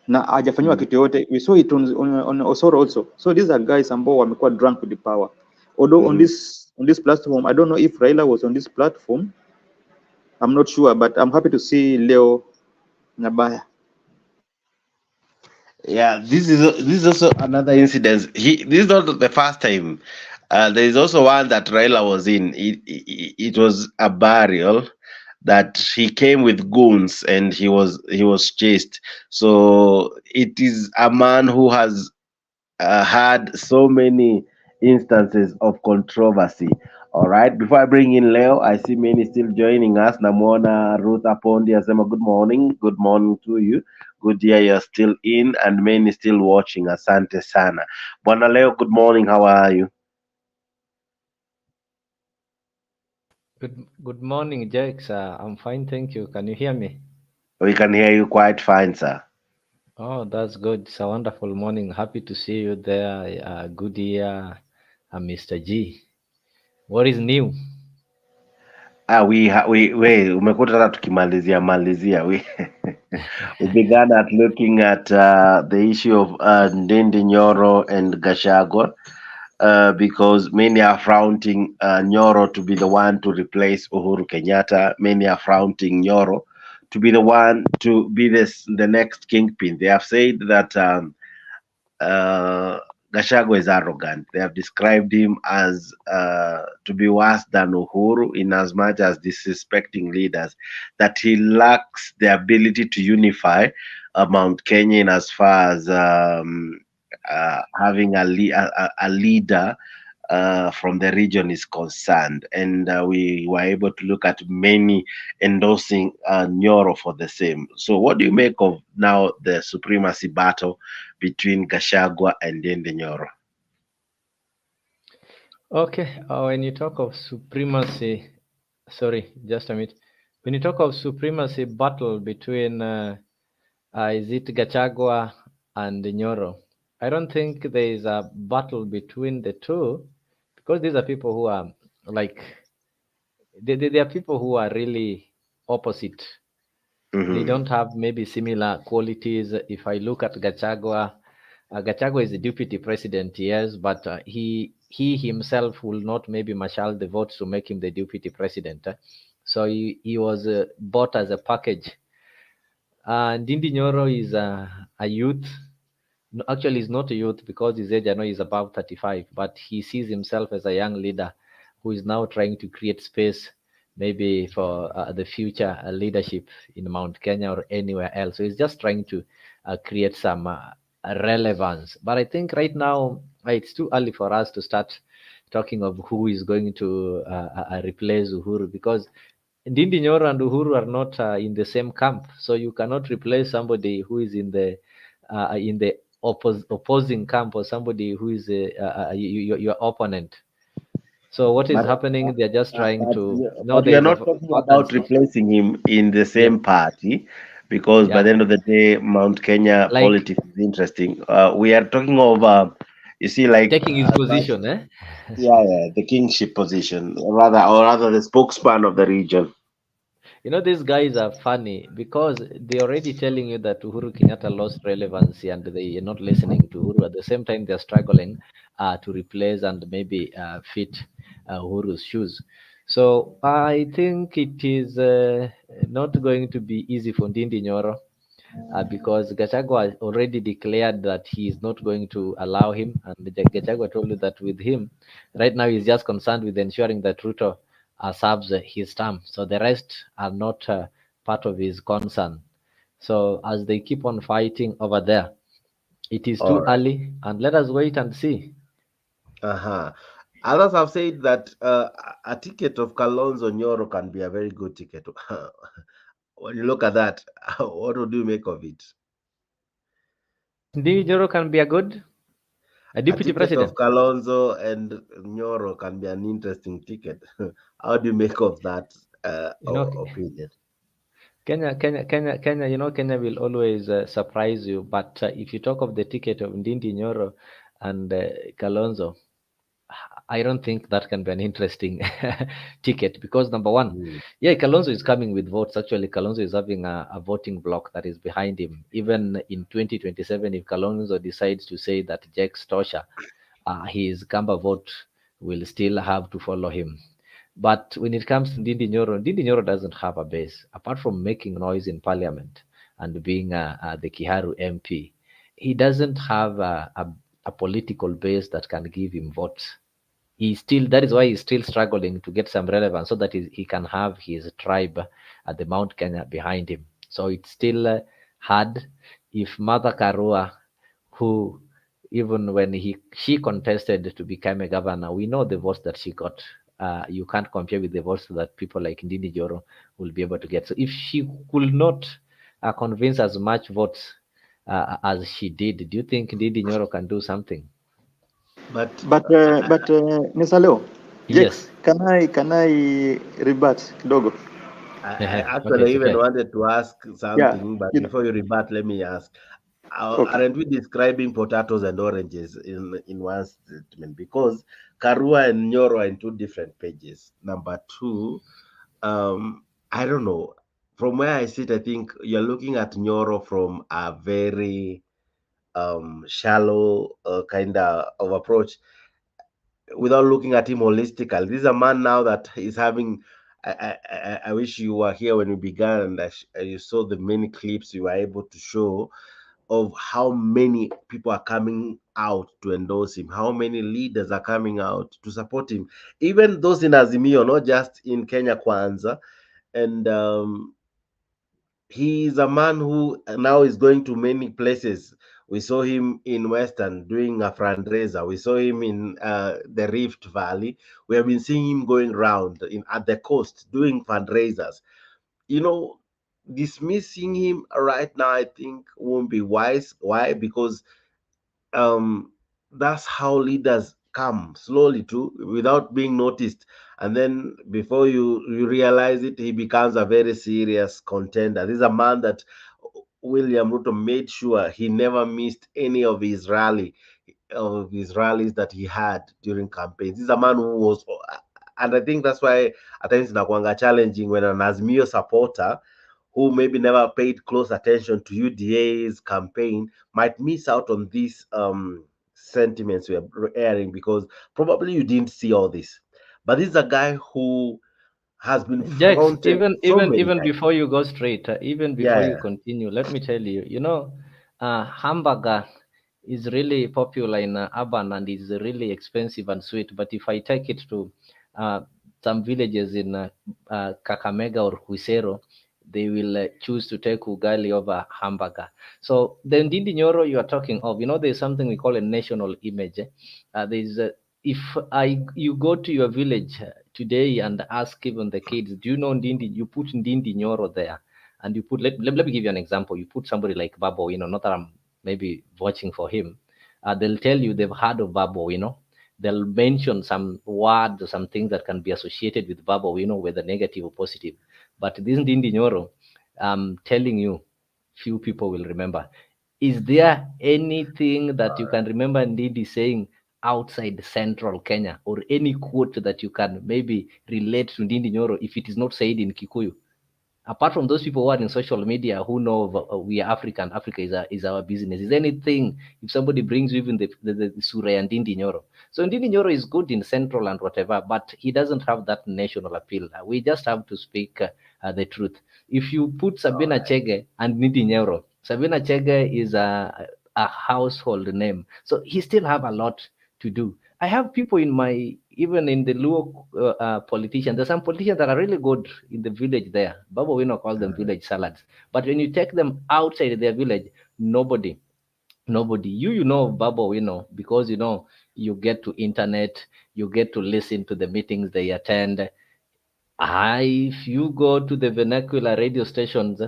na hajafanywa kitu yote. We saw it on Osoro also. So these are guys ambao wamekuwa drunk with the power. Although on this platform, I don't know if Raila was on this platform. I'm not sure, but I'm happy to see Leo Nabaya. Yeah, this is also another incident. This is not the first time There is also one that Raila was in. It was a burial that he came with goons and he was chased. So it is a man who has had so many instances of controversy. All right. Before I bring in Leo, I see many still joining us. Namona Ruth Apondi asema good morning. Good morning to you. Good year you're still in and many still watching. Asante sana. Bwana Leo, good morning. How are you? Good morning, Jakes. I'm fine, thank you. Can you hear me? We can hear you quite fine, sir. Oh, that's good. It's a wonderful morning. Happy to see you there. Good year, Mr. G. What is new? We umekuta hata tukimalizia we we began at looking at the issue of Ndindi Nyoro and Gachagua, because many are fronting Nyoro to be the one to replace Uhuru Kenyatta. Many are fronting Nyoro to be the one to be the next kingpin. They have said that uh, Gachagua is arrogant. They have described him as to be worse than Uhuru in as much as disrespecting leaders, that he lacks the ability to unify Mount Kenya in as far as having a leader from the region is concerned. And we were able to look at many endorsing Nyoro for the same. So, what do you make of now the supremacy battle between Gachagua and Ndindi Nyoro? Okay, when you talk of supremacy, sorry, just a minute. When you talk of supremacy battle between, is it Gachagua and Nyoro? I don't think there is a battle between the two, because these are people who are like, they are people who are really opposite. They don't have maybe similar qualities. If I look at Gachagua, Gachagua is the deputy president, yes, but he himself will not maybe marshal the votes to make him the deputy president. So he was bought as a package. Ndindi Nyoro is a youth. No, actually, he's not a youth because his age, I know, is about 35, but he sees himself as a young leader who is now trying to create space maybe for the future leadership in Mount Kenya or anywhere else. So he's just trying to create some relevance. But I think right now it's too early for us to start talking of who is going to replace Uhuru, because Ndindi Nyoro and Uhuru are not in the same camp. So you cannot replace somebody who is in the opposing camp, or somebody who is your opponent. So what is But happening? They're just trying to. No, but we there are is a not talking back and about forth. replacing him in the Yeah, same party, because by yeah. the end of the day, Mount Kenya Like politics is interesting. We are talking of, you see, like taking his position, eh? yeah, the kingship position, or rather the spokesman of the region. You know, these guys are funny because they're already telling you that Uhuru Kenyatta lost relevancy and they are not listening to Uhuru. At the same time, they're struggling to replace and maybe fit Uhuru's shoes. So I think it is not going to be easy for Ndindi Nyoro, because Gachagua already declared that he is not going to allow him. And Gachagua told you that with him, right now he's just concerned with ensuring that Ruto serves his term. So the rest are not part of his concern. So as they keep on fighting over there, it is All too right. early, and let us wait and see. Uh-huh. Others have said that a ticket of Kalonzo Nyoro can be a very good ticket. When you look at that, what would you make of it? Ndindi Nyoro can be a A deputy ticket of president. Kalonzo and Nyoro can be an interesting ticket. How do you make of that You know, opinion? Kenya, Kenya will always surprise you. But if you talk of the ticket of Ndindi Nyoro and Kalonzo, I don't think that can be an interesting ticket, because number one, yeah, Kalonzo is coming with votes. Actually, Kalonzo is having a voting bloc that is behind him. Even in 2027, if Kalonzo decides to say that Jack Stosha, his Kamba vote will still have to follow him. But when it comes to Ndindi Nyoro doesn't have a base apart from making noise in parliament and being the Kiharu MP. He doesn't have a political base that can give him votes. that is why he's still struggling to get some relevance so that he can have his tribe at the Mount Kenya behind him. So it's still hard. If Martha Karua, who even when she contested to become a governor, we know the votes that she got. You can't compare with the votes that people like Ndindi Joro will be able to get. So if she could not convince as much votes as she did, do you think Ndindi Nyoro can do something? But Mr. Leo, yes, can I rebut kidogo? I okay, actually even wanted to ask something, but you know, before you rebut, let me ask. okay. Aren't we describing potatoes and oranges in one statement? Because Karua and Nyoro are in two different pages. Number two, I don't know. From where I sit, I think you're looking at Nyoro from a very shallow kind of approach without looking at him holistically. This is a man now that is having. I wish you were here when we began and you saw the many clips you were able to show of how many people are coming out to endorse him, how many leaders are coming out to support him, even those in Azimio, not just in Kenya Kwanza. And he is a man who now is going to many places. We saw him in Western doing a fundraiser. We saw him in the Rift Valley. We have been seeing him going around at the coast doing fundraisers. You know, dismissing him right now, I think, won't be wise. Why? Because that's how leaders come slowly too, without being noticed, and then before you realize it, he becomes a very serious contender. This is a man that William Ruto made sure he never missed any of his rallies that he had during campaigns. This is a man who was, and I think that's why at times inakuanga challenging when an Azimio supporter who maybe never paid close attention to UDA's campaign might miss out on these sentiments we are airing, because probably you didn't see all this. But this is a guy who has been Jax, fronted so many even times. before you go straight, even before Yeah, you continue, let me tell you, hamburger is really popular in urban and is really expensive and sweet. But if I take it to some villages in Kakamega or Huisero, they will choose to take ugali over hamburger. So the Ndindi Nyoro you are talking of, there's something we call a national image. There's if you go to your village today and ask even the kids, do you know Ndindi? You put Ndindi Nyoro there, and you put let me give you an example. You put somebody like Babo, not that I'm maybe watching for him. They'll tell you they've heard of Babo, they'll mention some words or some things that can be associated with Babo, whether negative or positive. But this Ndindi Nyoro, I'm telling you, few people will remember. Is there anything that you can remember Ndindi saying outside central Kenya, or any quote that you can maybe relate to Ndindi Nyoro if it is not said in Kikuyu? Apart from those people who are in social media who know we are African, Africa is our business. Is anything, if somebody brings you even the Sura and Ndindi Nyoro. So Ndindi Nyoro is good in central and whatever, but he doesn't have that national appeal. We just have to speak the truth. If you put Sabina Chege and Ndindi Nyoro, Sabina Chege is a household name. So he still have a lot to do. I have people even in the Luo politicians, there's some politicians that are really good in the village there. Baba Wino calls them village salads. But when you take them outside their village, nobody. You know Baba Wino because you get to internet, you get to listen to the meetings they attend. If you go to the vernacular radio stations,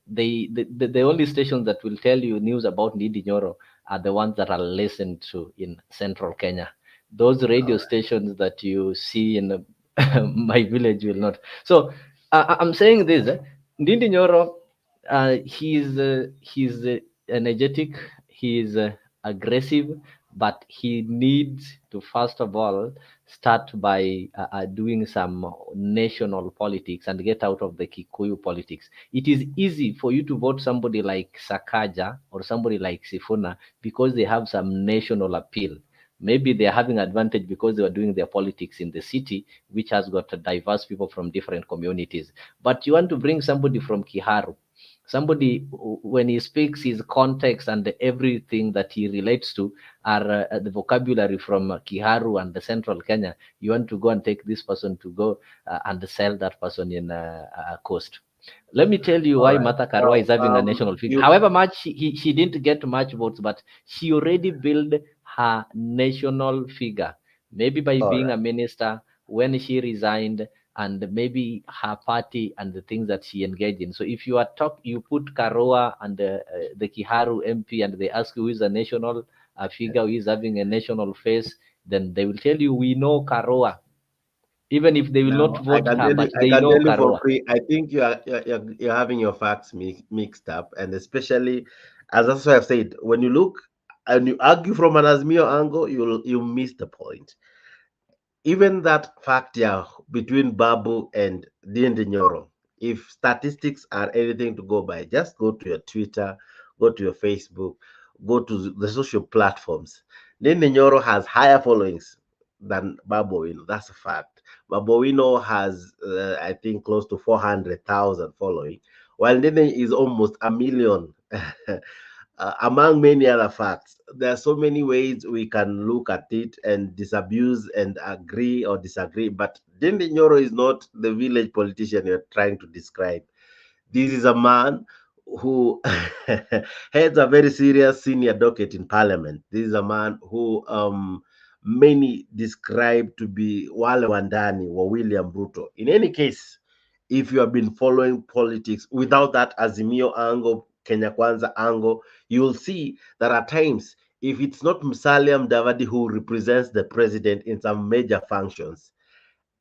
the only stations that will tell you news about Ndindi Nyoro are the ones that are listened to in central Kenya. Those radio stations that you see in my village will not. So I'm saying this: Ndindi Nyoro, he's energetic, he's aggressive, but he needs to first of all start by doing some national politics and get out of the Kikuyu politics. It is easy for you to vote somebody like Sakaja or somebody like Sifuna because they have some national appeal. Maybe they're having advantage because they were doing their politics in the city, which has got diverse people from different communities. But you want to bring somebody from Kiharu, Somebody, when he speaks, his context and everything that he relates to are the vocabulary from Kiharu and the Central Kenya. You want to go and take this person to go and sell that person in Coast. Let me tell you why Martha Karua is having a national figure. However much she didn't get much votes, but she already built her national figure. Maybe by being a minister, when she resigned, and maybe her party and the things that she engaged in. So if you you put Karua and the Kiharu MP, and they ask you who is a national figure, who is having a national face, then they will tell you, we know Karua. Even if they will not vote her, but they know tell you for Karua. free. I think you're having your facts mixed up, and especially, as that's what I've said, when you look and you argue from an Azmio angle, you miss the point. Even that fact, yeah, between Babu and Dindi Nyoro, if statistics are anything to go by, just go to your Twitter, go to your Facebook, go to the social platforms. Dindi Nyoro has higher followings than Babu Owino. That's a fact. Babu Owino has, I think, close to 400,000 following, while Dindi is almost a million. Among many other facts, there are so many ways we can look at it and disabuse and agree or disagree. But Dindi Nyoro is not the village politician you're trying to describe. This is a man who heads a very serious senior docket in parliament. This is a man who many describe to be Wale Wandani or William Ruto. In any case, if you have been following politics without that Azimio angle, Kenya Kwanza angle, you'll see that at times, if it's not Musalia Mudavadi who represents the president in some major functions,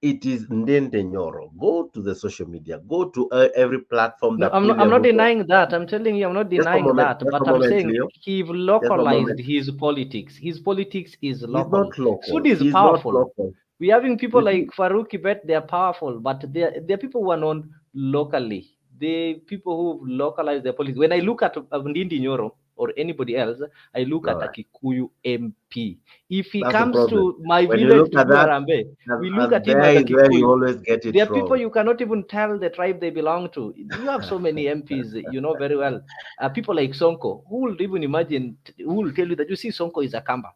it is Ndende Nyoro. Go to the social media, go to every platform No, that I'm William not Ruto. denying that. I'm telling you, I'm not denying that. Just But a I'm moment, saying Leo. he Just a localized moment. his politics. His politics is He's local. not local. Sud is He's not powerful. local. We're having people You like see, Farouk Kibet, they're powerful, but they're people who are known locally. The people who localize their politics. When I look at Ndindi Nyoro or anybody else, I look at a Kikuyu MP. If he that's the comes problem. to my When you village look to at do that, Arambe, we look at him there as a is where you Kikuyu. always get it There are people wrong. you cannot even tell the tribe they belong to. You have so many MPs, you know very well. People like Sonko, who will even imagine, who will tell you that you see Sonko is a Kamba?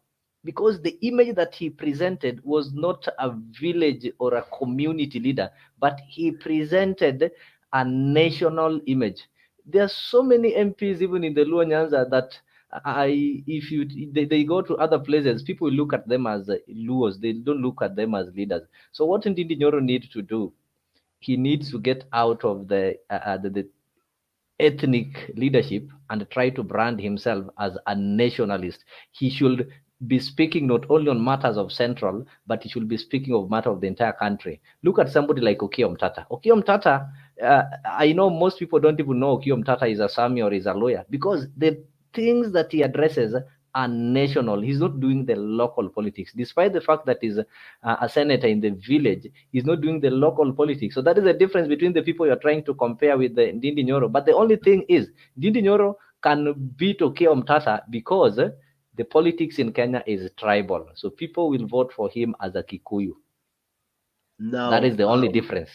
Because the image that he presented was not a village or a community leader, but he presented a national image. There are so many MPs even in the Luo Nyanza that if they go to other places, people look at them as Luos. They don't look at them as leaders. So what Ndindi Nyoro needs to do, he needs to get out of the ethnic leadership and try to brand himself as a nationalist. He should be speaking not only on matters of Central, but he should be speaking of matter of the entire country. Look at somebody like Okiya Mtata. Okiya Mtata, I know most people don't even know Okiya Mtata is a Sami or is a lawyer, because the things that he addresses are national. He's not doing the local politics, despite the fact that he's a senator in the village. He's not doing the local politics. So that is the difference between the people you're trying to compare with the Ndindi Nyoro. But the only thing is, Ndindi Nyoro can beat Okiya Mtata because the politics in Kenya is tribal. So people will vote for him as a Kikuyu. Now, that is the only difference.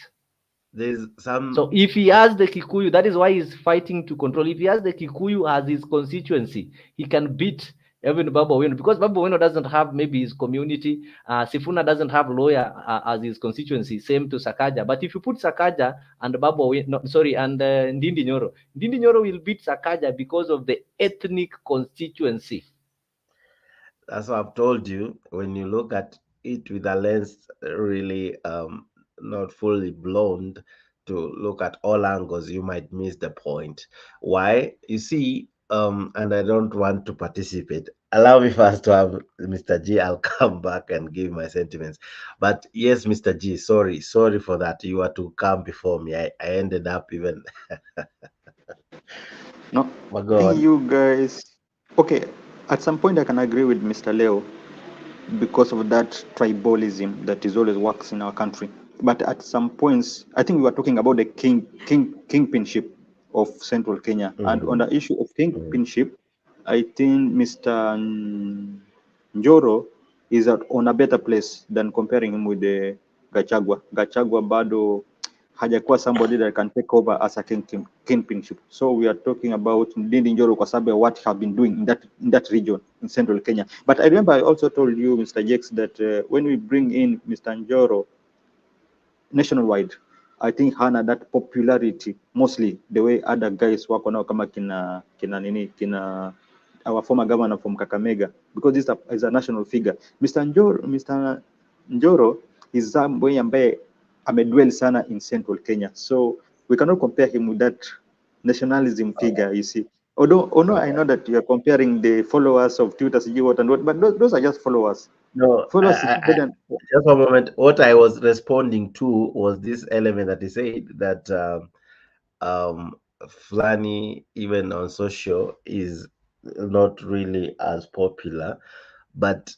There's some. So if he has the Kikuyu, that is why he's fighting to control. If he has the Kikuyu as his constituency, he can beat even Babu Owino, because Babu Owino doesn't have maybe his community. Sifuna doesn't have lawyer as his constituency. Same to Sakaja. But if you put Sakaja and Babu Owino, no, sorry, and Ndindi Nyoro will beat Sakaja because of the ethnic constituency. That's what I've told you. When you look at it with a lens really not fully blown to look at all angles, you might miss the point. Why? You see, and I don't want to participate. Allow me first to have Mr. G. I'll come back and give my sentiments. But yes, Mr. G, sorry for that. You are to come before me. I ended up even. No, My God. you guys. Okay, at some point I can agree with Mr. Leo because of that tribalism that is always works in our country. But at some points, I think we were talking about the kingpinship of Central Kenya, and on the issue of kingpinship, I think Mr. Njoro is on a better place than comparing him with the Gachagua. Gachagua bado hajakuwa somebody that can take over as a kingpinship. So we are talking about Ndindi Njoro kwa sababu ya what he have been doing in that region in central Kenya. But I remember I also told you, Mr. Jex, that when we bring in Mr. Njoro nationwide, I think hana that popularity mostly the way other guys wako nao kama kina our former governor from Kakamega, because this is a national figure. Mr. Njoro is somebody ambaye amedwell sana in central Kenya, so we cannot compare him with that nationalism figure, you see. Although I know that you are comparing the followers of Twitter, what and what, but those are just followers. No, Followers just one moment. What I was responding to was this element that he said that Flani, even on social, is not really as popular, but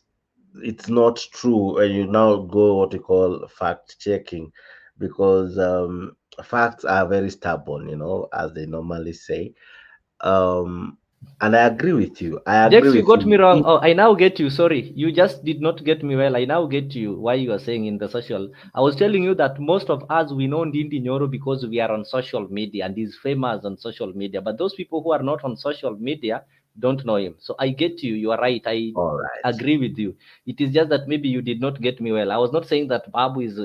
it's not true when you now go what you call fact checking, because facts are very stubborn, as they normally say. And I agree with you. Jex, you got me wrong. Oh, I now get you. Sorry, you just did not get me well. I now get you why you are saying in the social. I was telling you that most of us, we know Ndindi Nyoro because we are on social media and he's famous on social media. But those people who are not on social media don't know him. So I get you. You are right. I agree with you. It is just that maybe you did not get me well. I was not saying that Babu is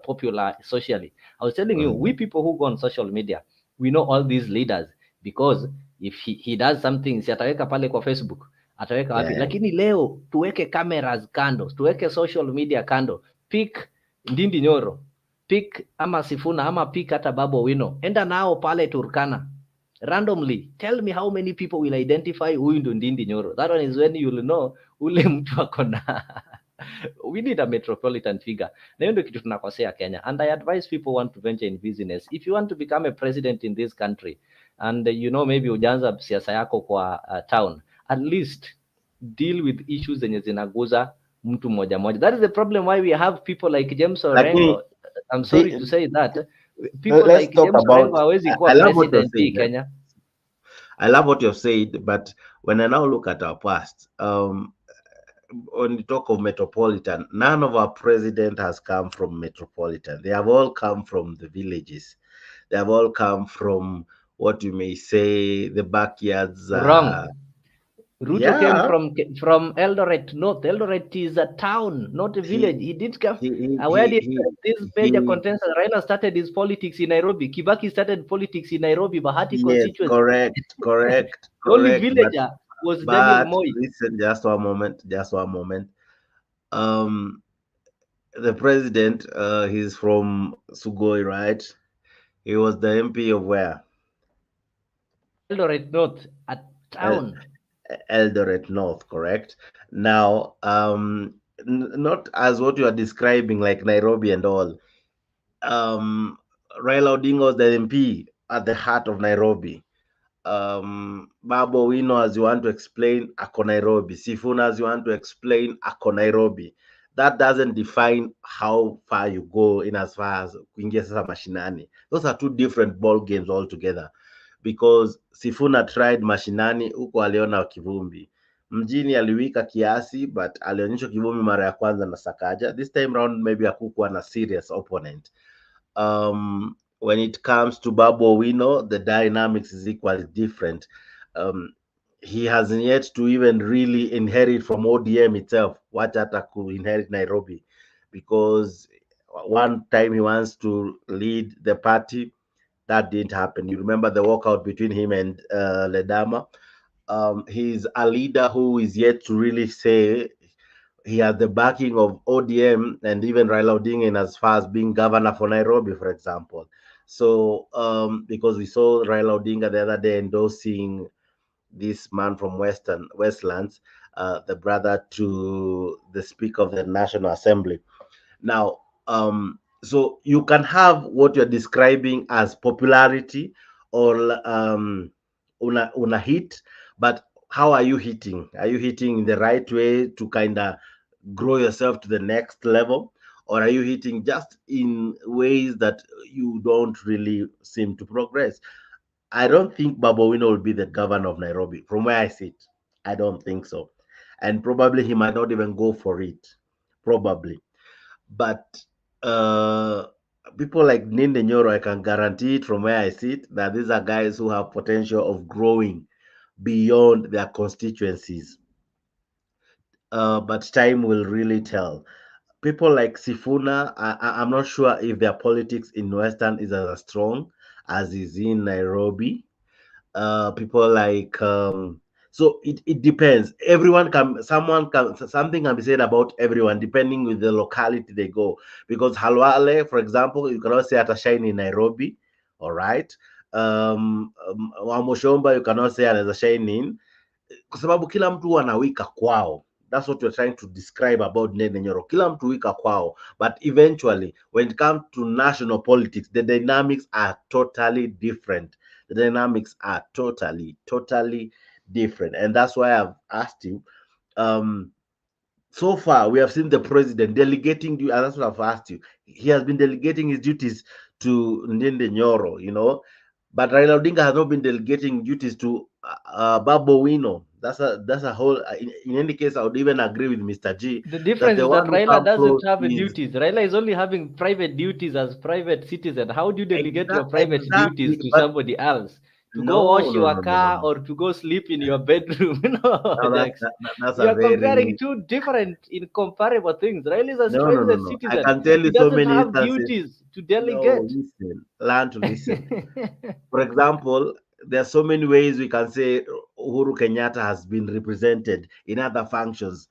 popular socially. I was telling you, we people who go on social media, we know all these leaders because if he does something, si ataweka pale kwa Facebook, ataweka wapi? Lakini leo tuweke cameras kando, tuweke social media kando, pick Ndindi Nyoro, pick ama Sifuna, ama pick hata Babu Owino, enda nao pale Turkana randomly, tell me how many people will identify huyu ndo Ndindi Nyoro. That one is when you'll know ule mtu akona we need a metropolitan figure. Na hiyo ndio kitu tunakosea Kenya, and I advise people want to venture in business, if you want to become a president in this country and maybe ujaanza siasa yako kwa town, at least deal with issues zenye zinaguza mtu moja moja. That is the problem why we have people like James Orengo. I'm sorry to say that people like James Orengo hawezi kuwa president in Kenya. I love what you've said, but when I now look at our past, when you talk of metropolitan, none of our president has come from metropolitan. They have all come from the villages. They have all come from what you may say the backyards. Wrong. Ruto came from Eldoret North. Eldoret is a town, not a village. He did come. Where did this major contest? Raila started his politics in Nairobi. Kibaki started politics in Nairobi. Bahati constituency. Correct. The only villager was Daniel Moi. Listen, just one moment. The president, he's from Sugoi, right? He was the MP of where? Eldoret North, a town. Eldoret North, correct? Now, not as what you are describing, like Nairobi and all. Raila Odinga was the MP at the heart of Nairobi. Babu Owino, as you want to explain, ako Nairobi. Sifuna, as you want to explain, ako Nairobi. That doesn't define how far you go in as far as kuingia sasa mashinani. Those are two different ball games altogether, because Sifuna tried mashinani, huko aliona kivumbi. Mjini aliwika kiasi, but alionyesha kivumbi mara ya kwanza na Sakaja. This time round maybe hakukuwa na serious opponent. When it comes to Babu Owino, the dynamics is equally different. He hasn't yet to even really inherit from ODM itself, what hata could inherit Nairobi, because one time he wants to lead the party, that didn't happen. You remember the walkout between him and Ledama. He's a leader who is yet to really say he has the backing of ODM and even Raila Odinga in as far as being governor for Nairobi, for example. So, because we saw Raila Odinga the other day endorsing this man from Westlands, the brother to the Speaker of the National Assembly. Now, so you can have what you're describing as popularity or una hit, but how are you hitting? Are you hitting in the right way to kind of grow yourself to the next level, or are you hitting just in ways that you don't really seem to progress? I don't think Babu Owino will be the governor of Nairobi. From where I sit, I don't think so. And probably he might not even go for it. Probably. But people like Ninde Nyoro, I can guarantee it from where I sit that these are guys who have potential of growing beyond their constituencies. But time will really tell. People like Sifuna, I'm not sure if their politics in Western is as strong as is in Nairobi. People like so it depends. Everyone can someone can something can be said about everyone depending with the locality they go. Because Halwale, for example, you cannot say shine in Nairobi, all right. Wamoshomba you cannot say anaweza shine in, kwa sababu kila mtu anawika kwao. That's what we're trying to describe about Nene Nyoro. Kila mtu wika kwao. But eventually, when it comes to national politics, the dynamics are totally different. The dynamics are totally different. And that's why I've asked you, so far we have seen the president delegating, and that's what I've asked you. He has been delegating his duties to Ndende Nyoro, you know, but Raila Odinga has not been delegating duties to Babu Wino. That's a whole. In any case, I would even agree with Mr. G. The difference is one that who Raila come doesn't close have a is duties. Raila is only having private duties as private citizen. How do you delegate your private exactly, duties to but somebody else? To go no, wash no, your no, no, no, car no. or to go sleep in your bedroom? No, Now Dex. that's You a are comparing very two different, incomparable things. Raila is a no, no, no, private no. I citizen. can tell He you so doesn't many have instances. duties to No, delegate. listen, learn to listen. For example, there are so many ways we can say Uhuru Kenyatta has been represented in other functions.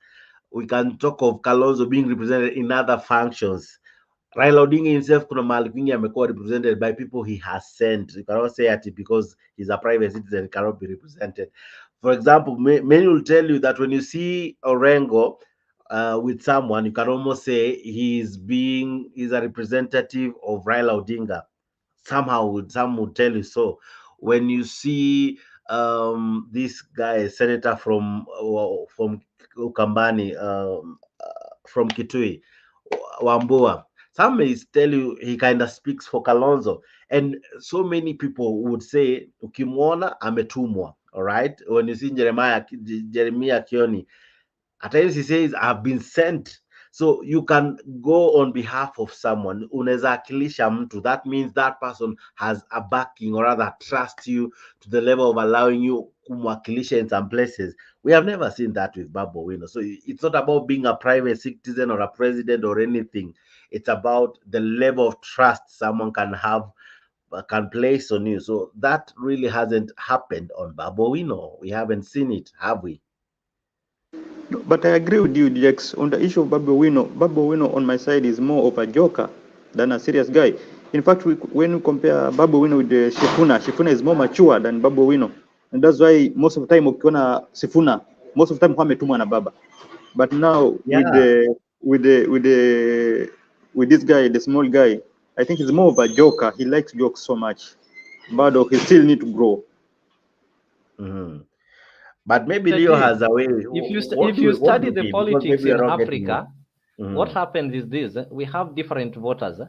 We can talk of Kalonzo being represented in other functions. Raila Odinga himself kuna mahali kwingi amekuwa represented by people he has sent. You cannot say that because he's a private citizen he cannot be represented. For example, many will tell you that when you see Orengo with someone, you can almost say he's a representative of Raila Odinga. Somehow, some would tell you so. When you see this guy, senator from Ukambani, from Kitui, Wambua, some may tell you he kind of speaks for Kalonzo. And so many people would say, ukimwona ametumwa. All right. When you see Jeremiah Kioni, at times he says, I've been sent. So you can go on behalf of someone. Unaweza akilisha mtu. That means that person has a backing or rather trust you to the level of allowing you kumwakilisha in some places. We have never seen that with Babu Wino. So it's not about being a private citizen or a president or anything. It's about the level of trust someone can have, can place on you. So that really hasn't happened on Babu Wino. We haven't seen it, have we? But I agree with you, Dex. On the issue of Babu Wino on my side is more of a joker than a serious guy. In fact, when we compare Babu Wino with Shifuna is more mature than Babu Wino. And that's why most of the time ukiona Sifuna, most of the time ametumwa na baba. But now with this guy, the small guy, I think he's more of a joker. He likes jokes so much. But he still need to grow. Mm-hmm. But maybe Leo has a way. If you study the politics in Africa, what Mm. happens is this: we have different voters.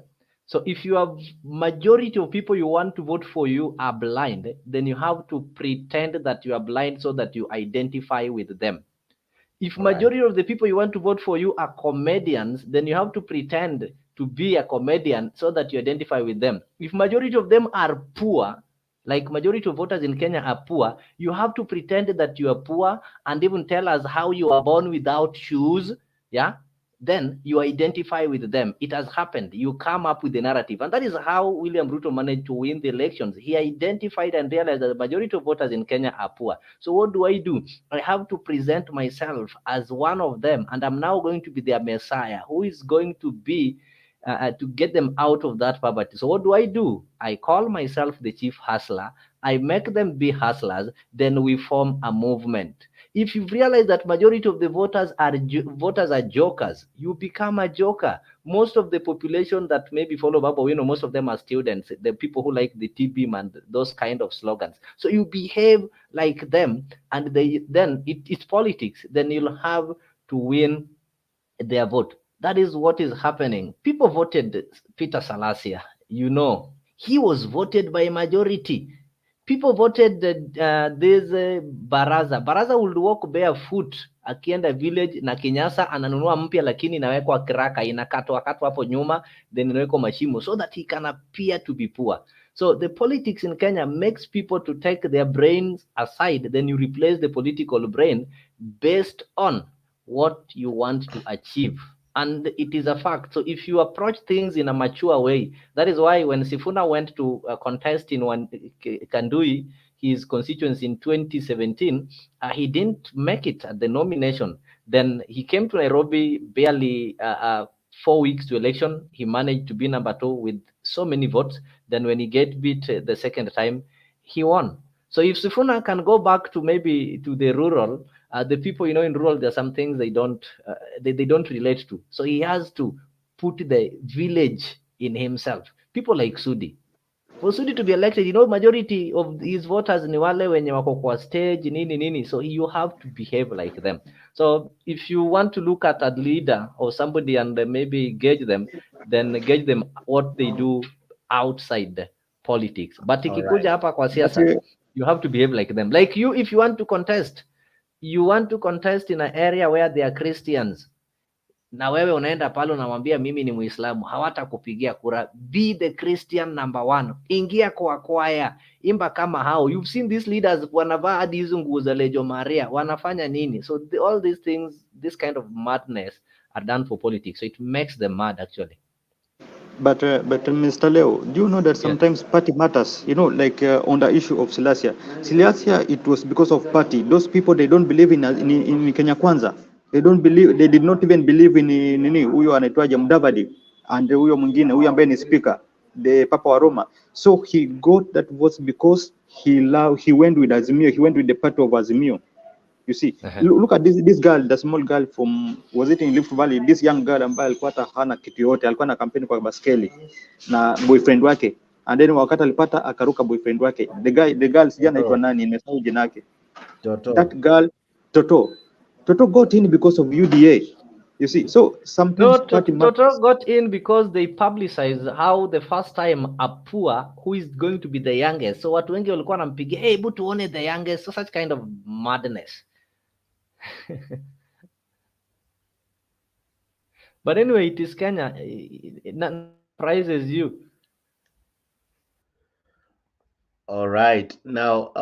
So if you have majority of people you want to vote for you are blind, then you have to pretend that you are blind so that you identify with them. If majority of the people you want to vote for you are comedians, then you have to pretend to be a comedian so that you identify with them. If majority of them are poor, like majority of voters in Kenya are poor, you have to pretend that you are poor and even tell us how you are born without shoes. Yeah. Then you identify with them. It has happened. You come up with the narrative. And that is how William Ruto managed to win the elections. He identified and realized that the majority of voters in Kenya are poor. So what do? I have to present myself as one of them. And I'm now going to be their messiah who is going to be to get them out of that poverty. So what do? I call myself the chief hustler. I make them be hustlers. Then we form a movement. If you realize that majority of the voters are jokers, you become a joker. Most of the population that maybe follow Babu, most of them are students, the people who like the TBM and those kind of slogans. So you behave like them, and then it's politics. Then you'll have to win their vote. That is what is happening. People voted Peter Salasya. He was voted by a majority. People voted this Baraza. Baraza would walk barefoot akienda village na kinyasa ananunua mpya, lakini inawekwa kraka, inakatwa hapo nyuma, then inawekwa mashimo so that he can appear to be poor. So the politics in Kenya makes people to take their brains aside, then you replace the political brain based on what you want to achieve. And it is a fact. So if you approach things in a mature way, that is why when Sifuna went to contest in Kandui, his constituency in 2017, he didn't make it at the nomination. Then he came to Nairobi barely 4 weeks to election. He managed to be number 2 with so many votes. Then when he get beat the second time, he won. So if Sifuna can go back to maybe to the rural, the people, you know, in rural, there are some things they don't relate to. So he has to put the village in himself. People like Sudi. For Sudi to be elected, you know, majority of his voters ni wale wenye wako kwa stage nini. So you have to behave like them. So if you want to look at a leader or somebody and maybe gauge them, then gauge them what they do outside politics. But ikikuja hapa kwa siasa, you have to behave like them. Like you, if you want to contest in an area where there are Christians, na wewe unaenda pale unamwambia mimi ni Muislamu, hawatakupigia kura. Be the Christian number 1. Ingia kwa kwaya, imba kama hao. You've seen these leaders wanavaa hadi hizo nguo za Lejo Maria, wanafanya nini? So all these things, this kind of madness are done for politics. So it makes them mad actually. But Mr. Leo, do you know that sometimes party matters? You know, like on the issue of Silasia, it was because of party. Those people, they don't believe in Kenya Kwanza. They don't believe. They did not even believe in huyo anaitwaje Mudavadi and huyo mwingine huyo ambaye ni speaker, the Papa wa Roma. So he got that votes because he went with Azimio. He went with the party of Azimio. You see, look at this girl, the small girl from, was it in Rift Valley? This young girl ambaye alikuwa hata hana kitu yote, alikuwa na kampeni kwa baskeli na boyfriend wake, and then wakati alipata akaruka boyfriend wake. The girl sijana anaitwa nani, nimesahau jina lake. That girl Toto got in because of UDA. You see, so sometimes Toto got in because they publicized how the first time a poor who is going to be the youngest. So watu wengi walikuwa wanampigia, hey, but tuone the youngest. So such kind of madness. But anyway, it is Kenya. It surprises you. All right. Now,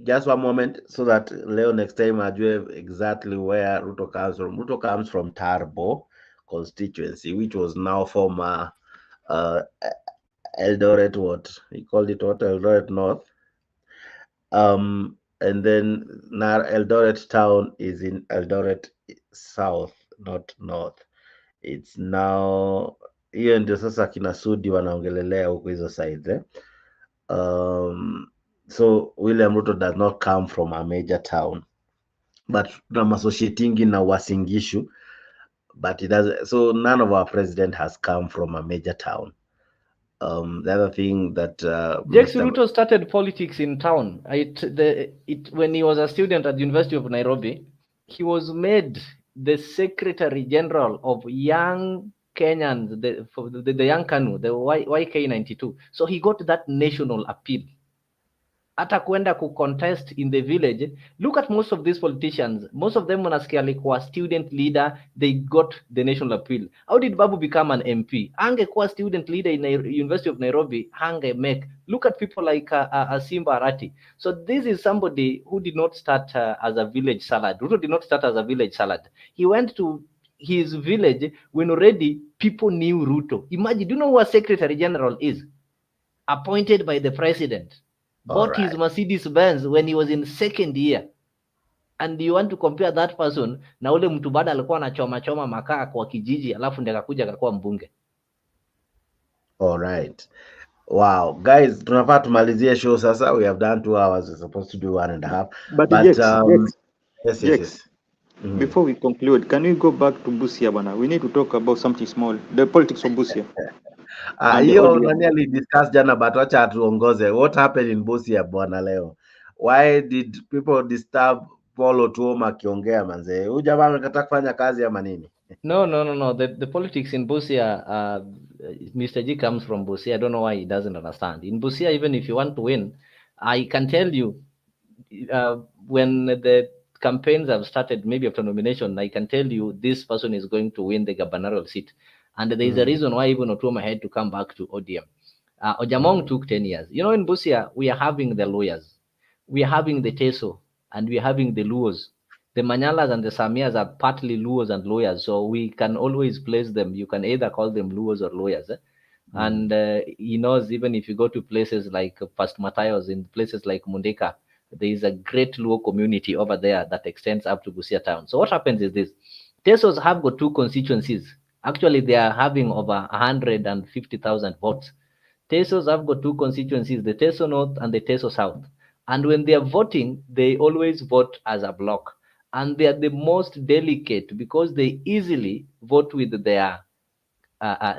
just one moment so that Leo next time ajue exactly where Ruto comes from. Ruto comes from Tarbo constituency, which was now former Eldoret, what he called it, what, Eldoret North. And then now Eldoret town is in Eldoret South, not North. It's now, hiyo ndio sasa kina Sudi wanaongelelea huko hizo sides. So William Ruto does not come from a major town, but tunamassociatingi na Uasin Gishu, but it does. So none of our president has come from a major town. The other thing that Ruto started politics in town. When he was a student at the University of Nairobi, he was made the Secretary General of Young Kenyans, the Young Kanu, the YK92. So he got that national appeal. Hata kwenda contest in the village. Look at most of these politicians. Most of them wanasikia alikuwa student leader, they got the national appeal. How did Babu become an MP? Angekuwa student leader in University of Nairobi, make. Look at people like Simba Arati. So this is somebody who did not start as a village salad. Ruto did not start as a village salad. He went to his village when already people knew Ruto. Imagine, do you know who a Secretary General is? Appointed by the president. Bought his Mercedes Benz when he was in second year, and you want to compare that person na ule mtu bado alikuwa anachoma makaa kwa kijiji alafu ndiye akakuja akakuwa mbunge. All right. Wow, guys, tunafaa tumalizie show sasa. We have done 2 hours. We're supposed to do 1.5. But yes. Before we conclude, can we go back to Busia bana? We need to talk about something small, the politics of Busia. Hiyo nani alidiscuss jana, but wacha atuongoze. What happened in Busia bwana leo? Why did people disturb Paul Otuoma akiongea manze? Huyu jamaa anataka kufanya kazi ama nini? No. The politics in Busia, Mr. G comes from Busia. I don't know why he doesn't understand. In Busia, even if you want to win, I can tell you, when the campaigns have started maybe after nomination, I can tell you this person is going to win the gubernatorial seat. And there is a reason why even Otuoma had to come back to ODM. Ojamong took 10 years. You know, in Busia, we are having the lawyers, we are having the Teso, and we are having the Luos. The Manyalas and the Samias are partly Luos and lawyers, so we can always place them. You can either call them Luos or lawyers. And he knows, even if you go to places like Past Matayos, in places like Mundeka, there is a great Luo community over there that extends up to Busia town. So what happens is this: Tesos have got 2 constituencies. Actually, they are having over 150,000 votes. Tesos have got 2 constituencies, the Teso North and the Teso South. And when they are voting, they always vote as a block. And they are the most delicate because they easily vote with their,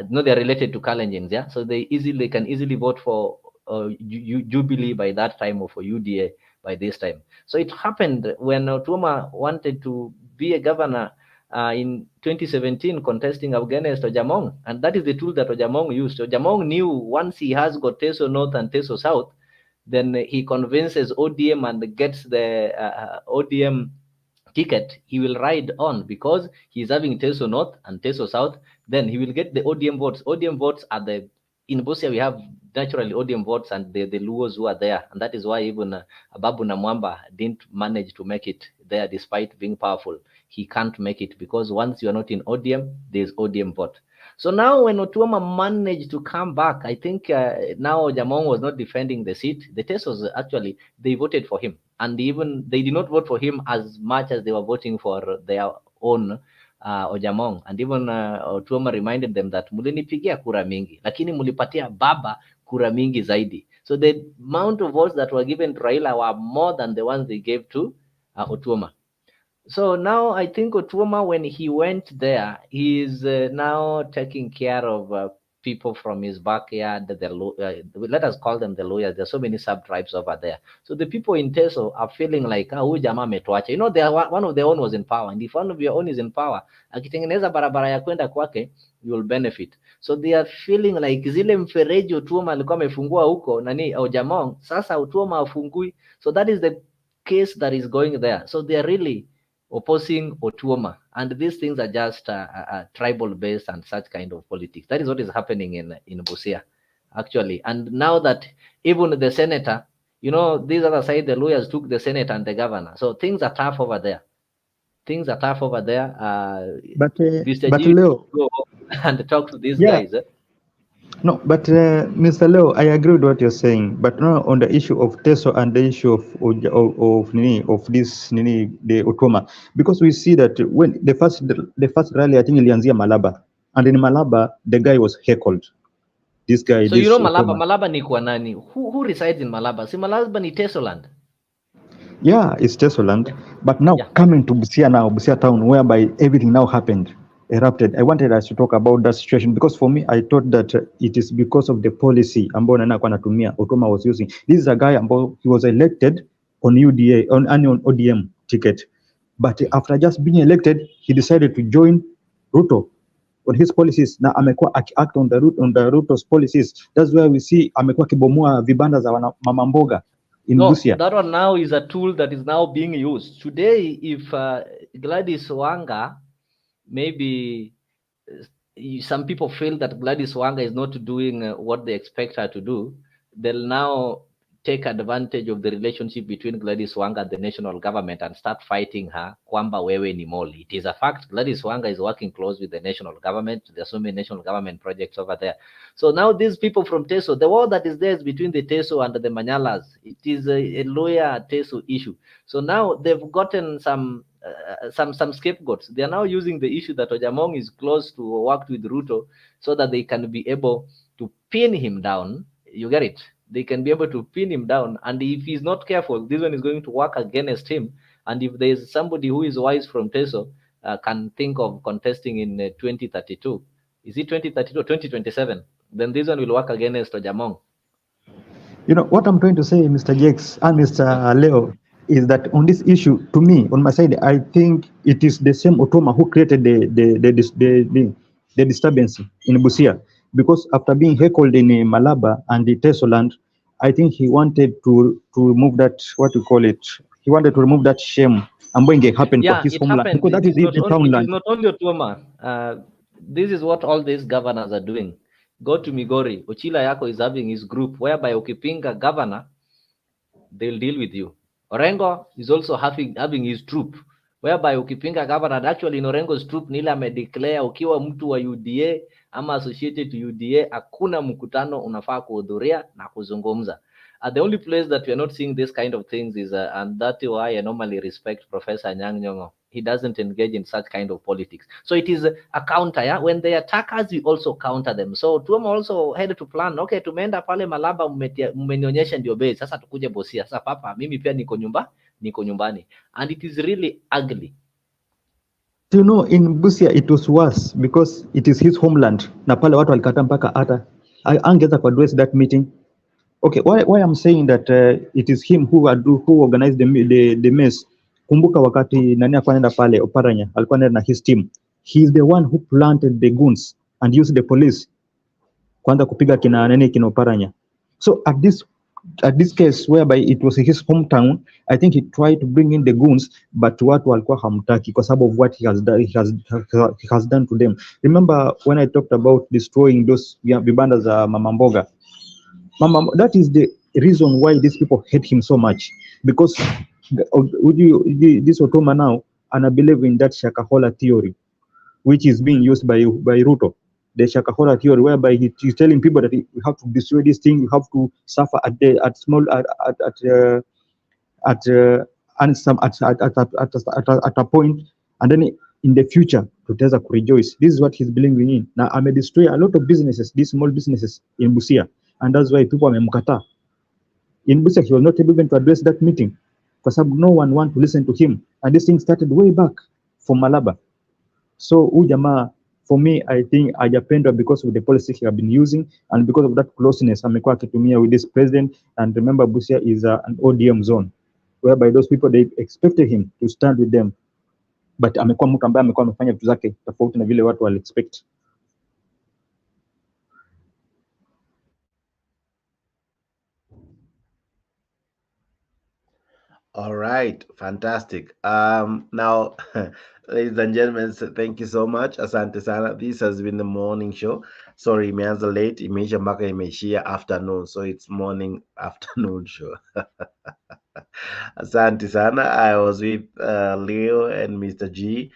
no, they're related to Kalenjins, yeah? So they can easily vote for Jubilee by that time or for UDA by this time. So it happened when Otuoma wanted to be a governor in 2017, contesting against Ojamong, and that is the tool that Ojamong used. Ojamong knew once he has got Teso North and Teso South, then he convinces ODM and gets the ODM ticket, he will ride on because he's having Teso North and Teso South. Then he will get the ODM votes. ODM votes are the, in Busia we have naturally ODM votes and the Luos who are there, and that is why even Babu Namwamba didn't manage to make it there despite being powerful. He can't make it because once you are not in ODM, there's ODM vote. So now when Otuoma managed to come back, I think now Jamong was not defending the seat. The Tesos actually, they voted for him. And even they did not vote for him as much as they were voting for their own Ojamong. And even Otuoma reminded them that mulinipigia kura mingi, lakini mulipatia baba kura mingi zaidi. So the amount of votes that were given to Raila were more than the ones they gave to Otuoma. So now I think Otuoma, when he went there, he is now taking care of people from his backyard. Let us call them the lawyers. There's so many sub-tribes over there. So the people in Teso are feeling like, huyu jamaa ametuacha. You know, one of their own was in power. And if one of your own is in power, akitengeneza barabara ya kwenda kwake, you will benefit. So they are feeling like zile mfereji Otuoma alikuwa amefungua huko, nani, Ojamong, sasa Otuoma afungui. So that is the case that is going there. So they are really opposing Otuoma, and these things are just tribal based and such kind of politics. That is what is happening in Busia, actually. And now that even the senator, you know, this other side, the lawyers took the senator and the governor. So things are tough over there. Things are tough over there. But Mr. Leo, go and talk to these guys. No, but Mr. Leo, I agree with what you're saying. But now on the issue of Teso and the issue of this the Otuoma, because we see that when the first rally, I think ilianzia Malaba, and in Malaba the guy was heckled. This guy. So you know Malaba ni kwa nani? Who resides in Malaba? Si Malaba ni Teso land. Yeah, it's Teso land. But now coming to Busia town, whereby everything now happened. Erupted. I wanted us to talk about that situation because for me, I thought that it is because of the policy ambao nana kwa natumia Otuoma was using. This is a guy ambao he was elected on UDA on ODM ticket, but after just being elected, he decided to join Ruto on his policies. Na amekuwa act on the Ruto's policies. That's why we see amekuwa kibomoa vibanda za mama mboga in Busia. That one now is a tool that is now being used today. If Gladys Wanga, maybe some people feel that Gladys Wanga is not doing what they expect her to do, they'll now take advantage of the relationship between Gladys Wanga and the national government and start fighting her. Kwamba wewe ni moli. It is a fact. Gladys Wanga is working close with the national government. There's so many national government projects over there. So now these people from Teso, the war that is there is between the Teso and the Manyalas. It is a lawyer Teso issue. So now they've gotten some scapegoats. They are now using the issue that Ojamong is close to work with Ruto so that they can be able to pin him down. You get it? They can be able to pin him down. And if he's not careful, this one is going to work against him. And if there is somebody who is wise from Teso, can think of contesting in 2032. Is it 2032 or 2027? Then this one will work against Ojamong. You know, what I'm trying to say, Mr. Jakes and Mr. Leo, is that on this issue, to me, on my side, I think it is the same Otuoma who created the disturbance in Busia, because after being heckled in Malaba and the Teso land, I think he wanted to remove that, what you call it, he wanted to remove that shame ambayo inge happen kwa Yeah, his it homeland, happens. because that It is is not the only, it is townland. not only Otuoma. This is what all these governors are doing. Go to Migori. Ochila Yako is having his group whereby ukipinga governor, they'll deal with you. Orengo is also having his troop whereby ukipinga governor, and actually in Orengo's troop nila declare ukiwa mtu wa UDA ama associated to UDA, hakuna mkutano unafaa kuhudhuria na kuzungumza. The only place that we are not seeing this kind of things is, and that's why I normally respect Professor Anyang' Nyong'o. He doesn't engage in such kind of politics. So it is a counter. Yeah? When they attack us, we also counter them. So Tuoma also had to plan, okay, tumeenda pale Malaba, mmenionyesha ndio base, sasa tukuje Busia. Sasa papa, mimi pia niko nyumbani. And it is really ugly. You know, in Busia it was worse because it is his homeland. Na pale watu walikata mpaka hata angeza ku address that meeting. Okay, why I'm saying that it is him who organized the mess. Kumbuka wakati nani alikuwa anaenda pale Oparanya, alikuwa anaenda na his team. He is the one who planted the goons and used the police kwanza kupiga kina Oparanya. So at this case whereby it was his hometown, I think he tried to bring in the goons, but watu walikuwa hamtaki because of what he has done to them. Remember when I talked about destroying those vibanda za Mama Mboga? That is the reason why these people hate him so much, because this Otuoma now, and I believe in that Shakahola theory, which is being used by Ruto. The Shakahola theory, whereby he's telling people that you have to destroy this thing, you have to suffer at a point, and then in the future tutaweza rejoice. This is what he's believing in. Now I may destroy a lot of businesses, these small businesses in Busia, and that's why people wamemkataa. In Busia he was not able even to address that meeting because no one want to listen to him, and this thing started way back from Malaba. So Ujama, for me, I think hajapendwa because of the policy he have been using and because of that closeness amekuwa akitumia with this president. And remember, Busia is an ODM zone whereby those people, they expected him to stand with them, but amekuwa mtu ambaye amekuwa amefanya vitu zake tofauti na vile watu wali expect. All right, fantastic. Now, ladies and gentlemen, thank you so much. Asante sana. This has been the morning show. Sorry, imeanza late, imeisha mpaka imeishia afternoon, so it's morning afternoon show. Asante sana. I was with Leo and Mr. G,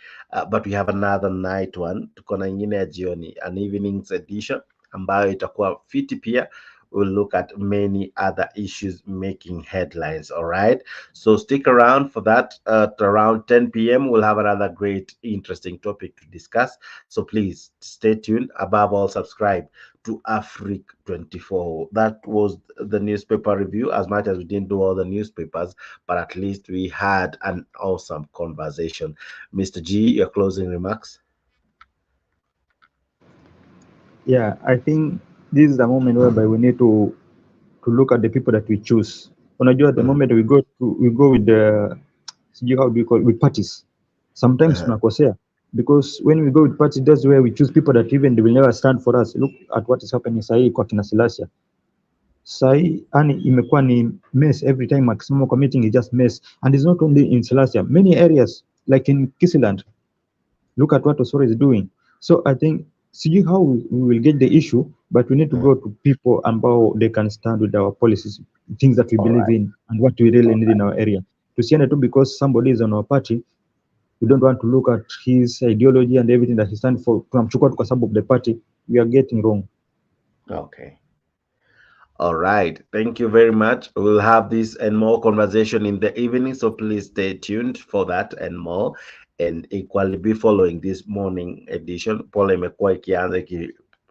but we have another night one. Tuko na ingine ya jioni, an evenings edition ambayo itakuwa fiti pia. We'll look at many other issues making headlines. All right. So stick around for that. At around 10 p.m., we'll have another great, interesting topic to discuss. So please stay tuned. Above all, subscribe to Afric 24. That was the newspaper review. As much as we didn't do all the newspapers, but at least we had an awesome conversation. Mr. G, your closing remarks? Yeah, I think this is the moment whereby we need to look at the people that we choose. Unajua, at the moment we go with the how do we call it, with parties. Sometimes tunakosea because when we go with parties, that's where we choose people that even they will never stand for us. Look at what is happening sahi kwa kina Silasia. Sahi ani imekuwa ni mess every time maximum committing is just mess, and it's not only in Silasia, many areas like in Kisiland. Look at what Osoro is doing. So I think see how we will get the issue, but we need to go to people ambao they can stand with our policies, things that we believe in, and what we really need in our area. Tusiende tu because somebody is on our party, we don't want to look at his ideology and everything that he stands for. Tunamchukua tu kwa sababu of the party. We are getting wrong. Okay. All right. Thank you very much. We'll have this and more conversation in the evening, so please stay tuned for that and more. And equally be following this morning edition. Pole imekuwa ikianza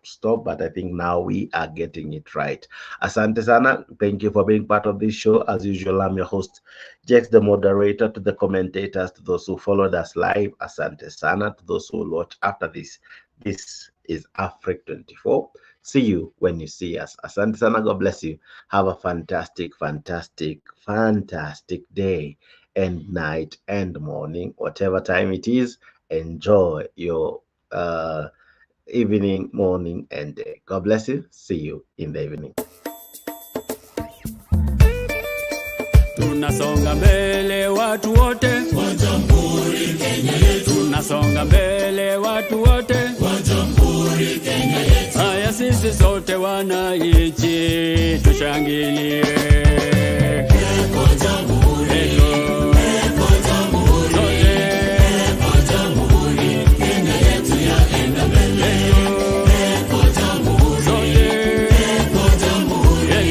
stop, but I think now we are getting it right. Asante sana. Thank you for being part of this show. As usual, I'm your host, Jex, the moderator. To the commentators, to those who followed us live, asante sana. To those who will watch after this, this is Afric 24. See you when you see us. Asante sana. God bless you. Have a fantastic, fantastic, fantastic day and night and morning, whatever time it is. Enjoy your evening, morning, and day. God bless you. See you in the evening. Tunasonga mbele watu wote wa Jamhuri Kenya yetu. Tunasonga mbele watu wote wa Jamhuri Kenya yetu. Haya sisi sote wananchi tushangilie. Eko Jamhuri, eko Jamhuri, sote eko Jamhuri Kenya yetu yaenda mbele. Eko Jamhuri, sote eko Jamhuri,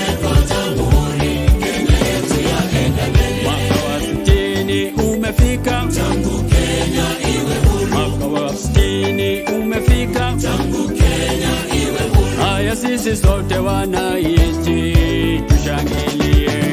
eko Jamhuri Kenya yetu yaenda mbele. Mwaka wa 60 umefika, tangu Kenya iwe huru. Mwaka wa 60 umefika, tangu Kenya iwe huru. Haya sisi sote wananchi tushangilie.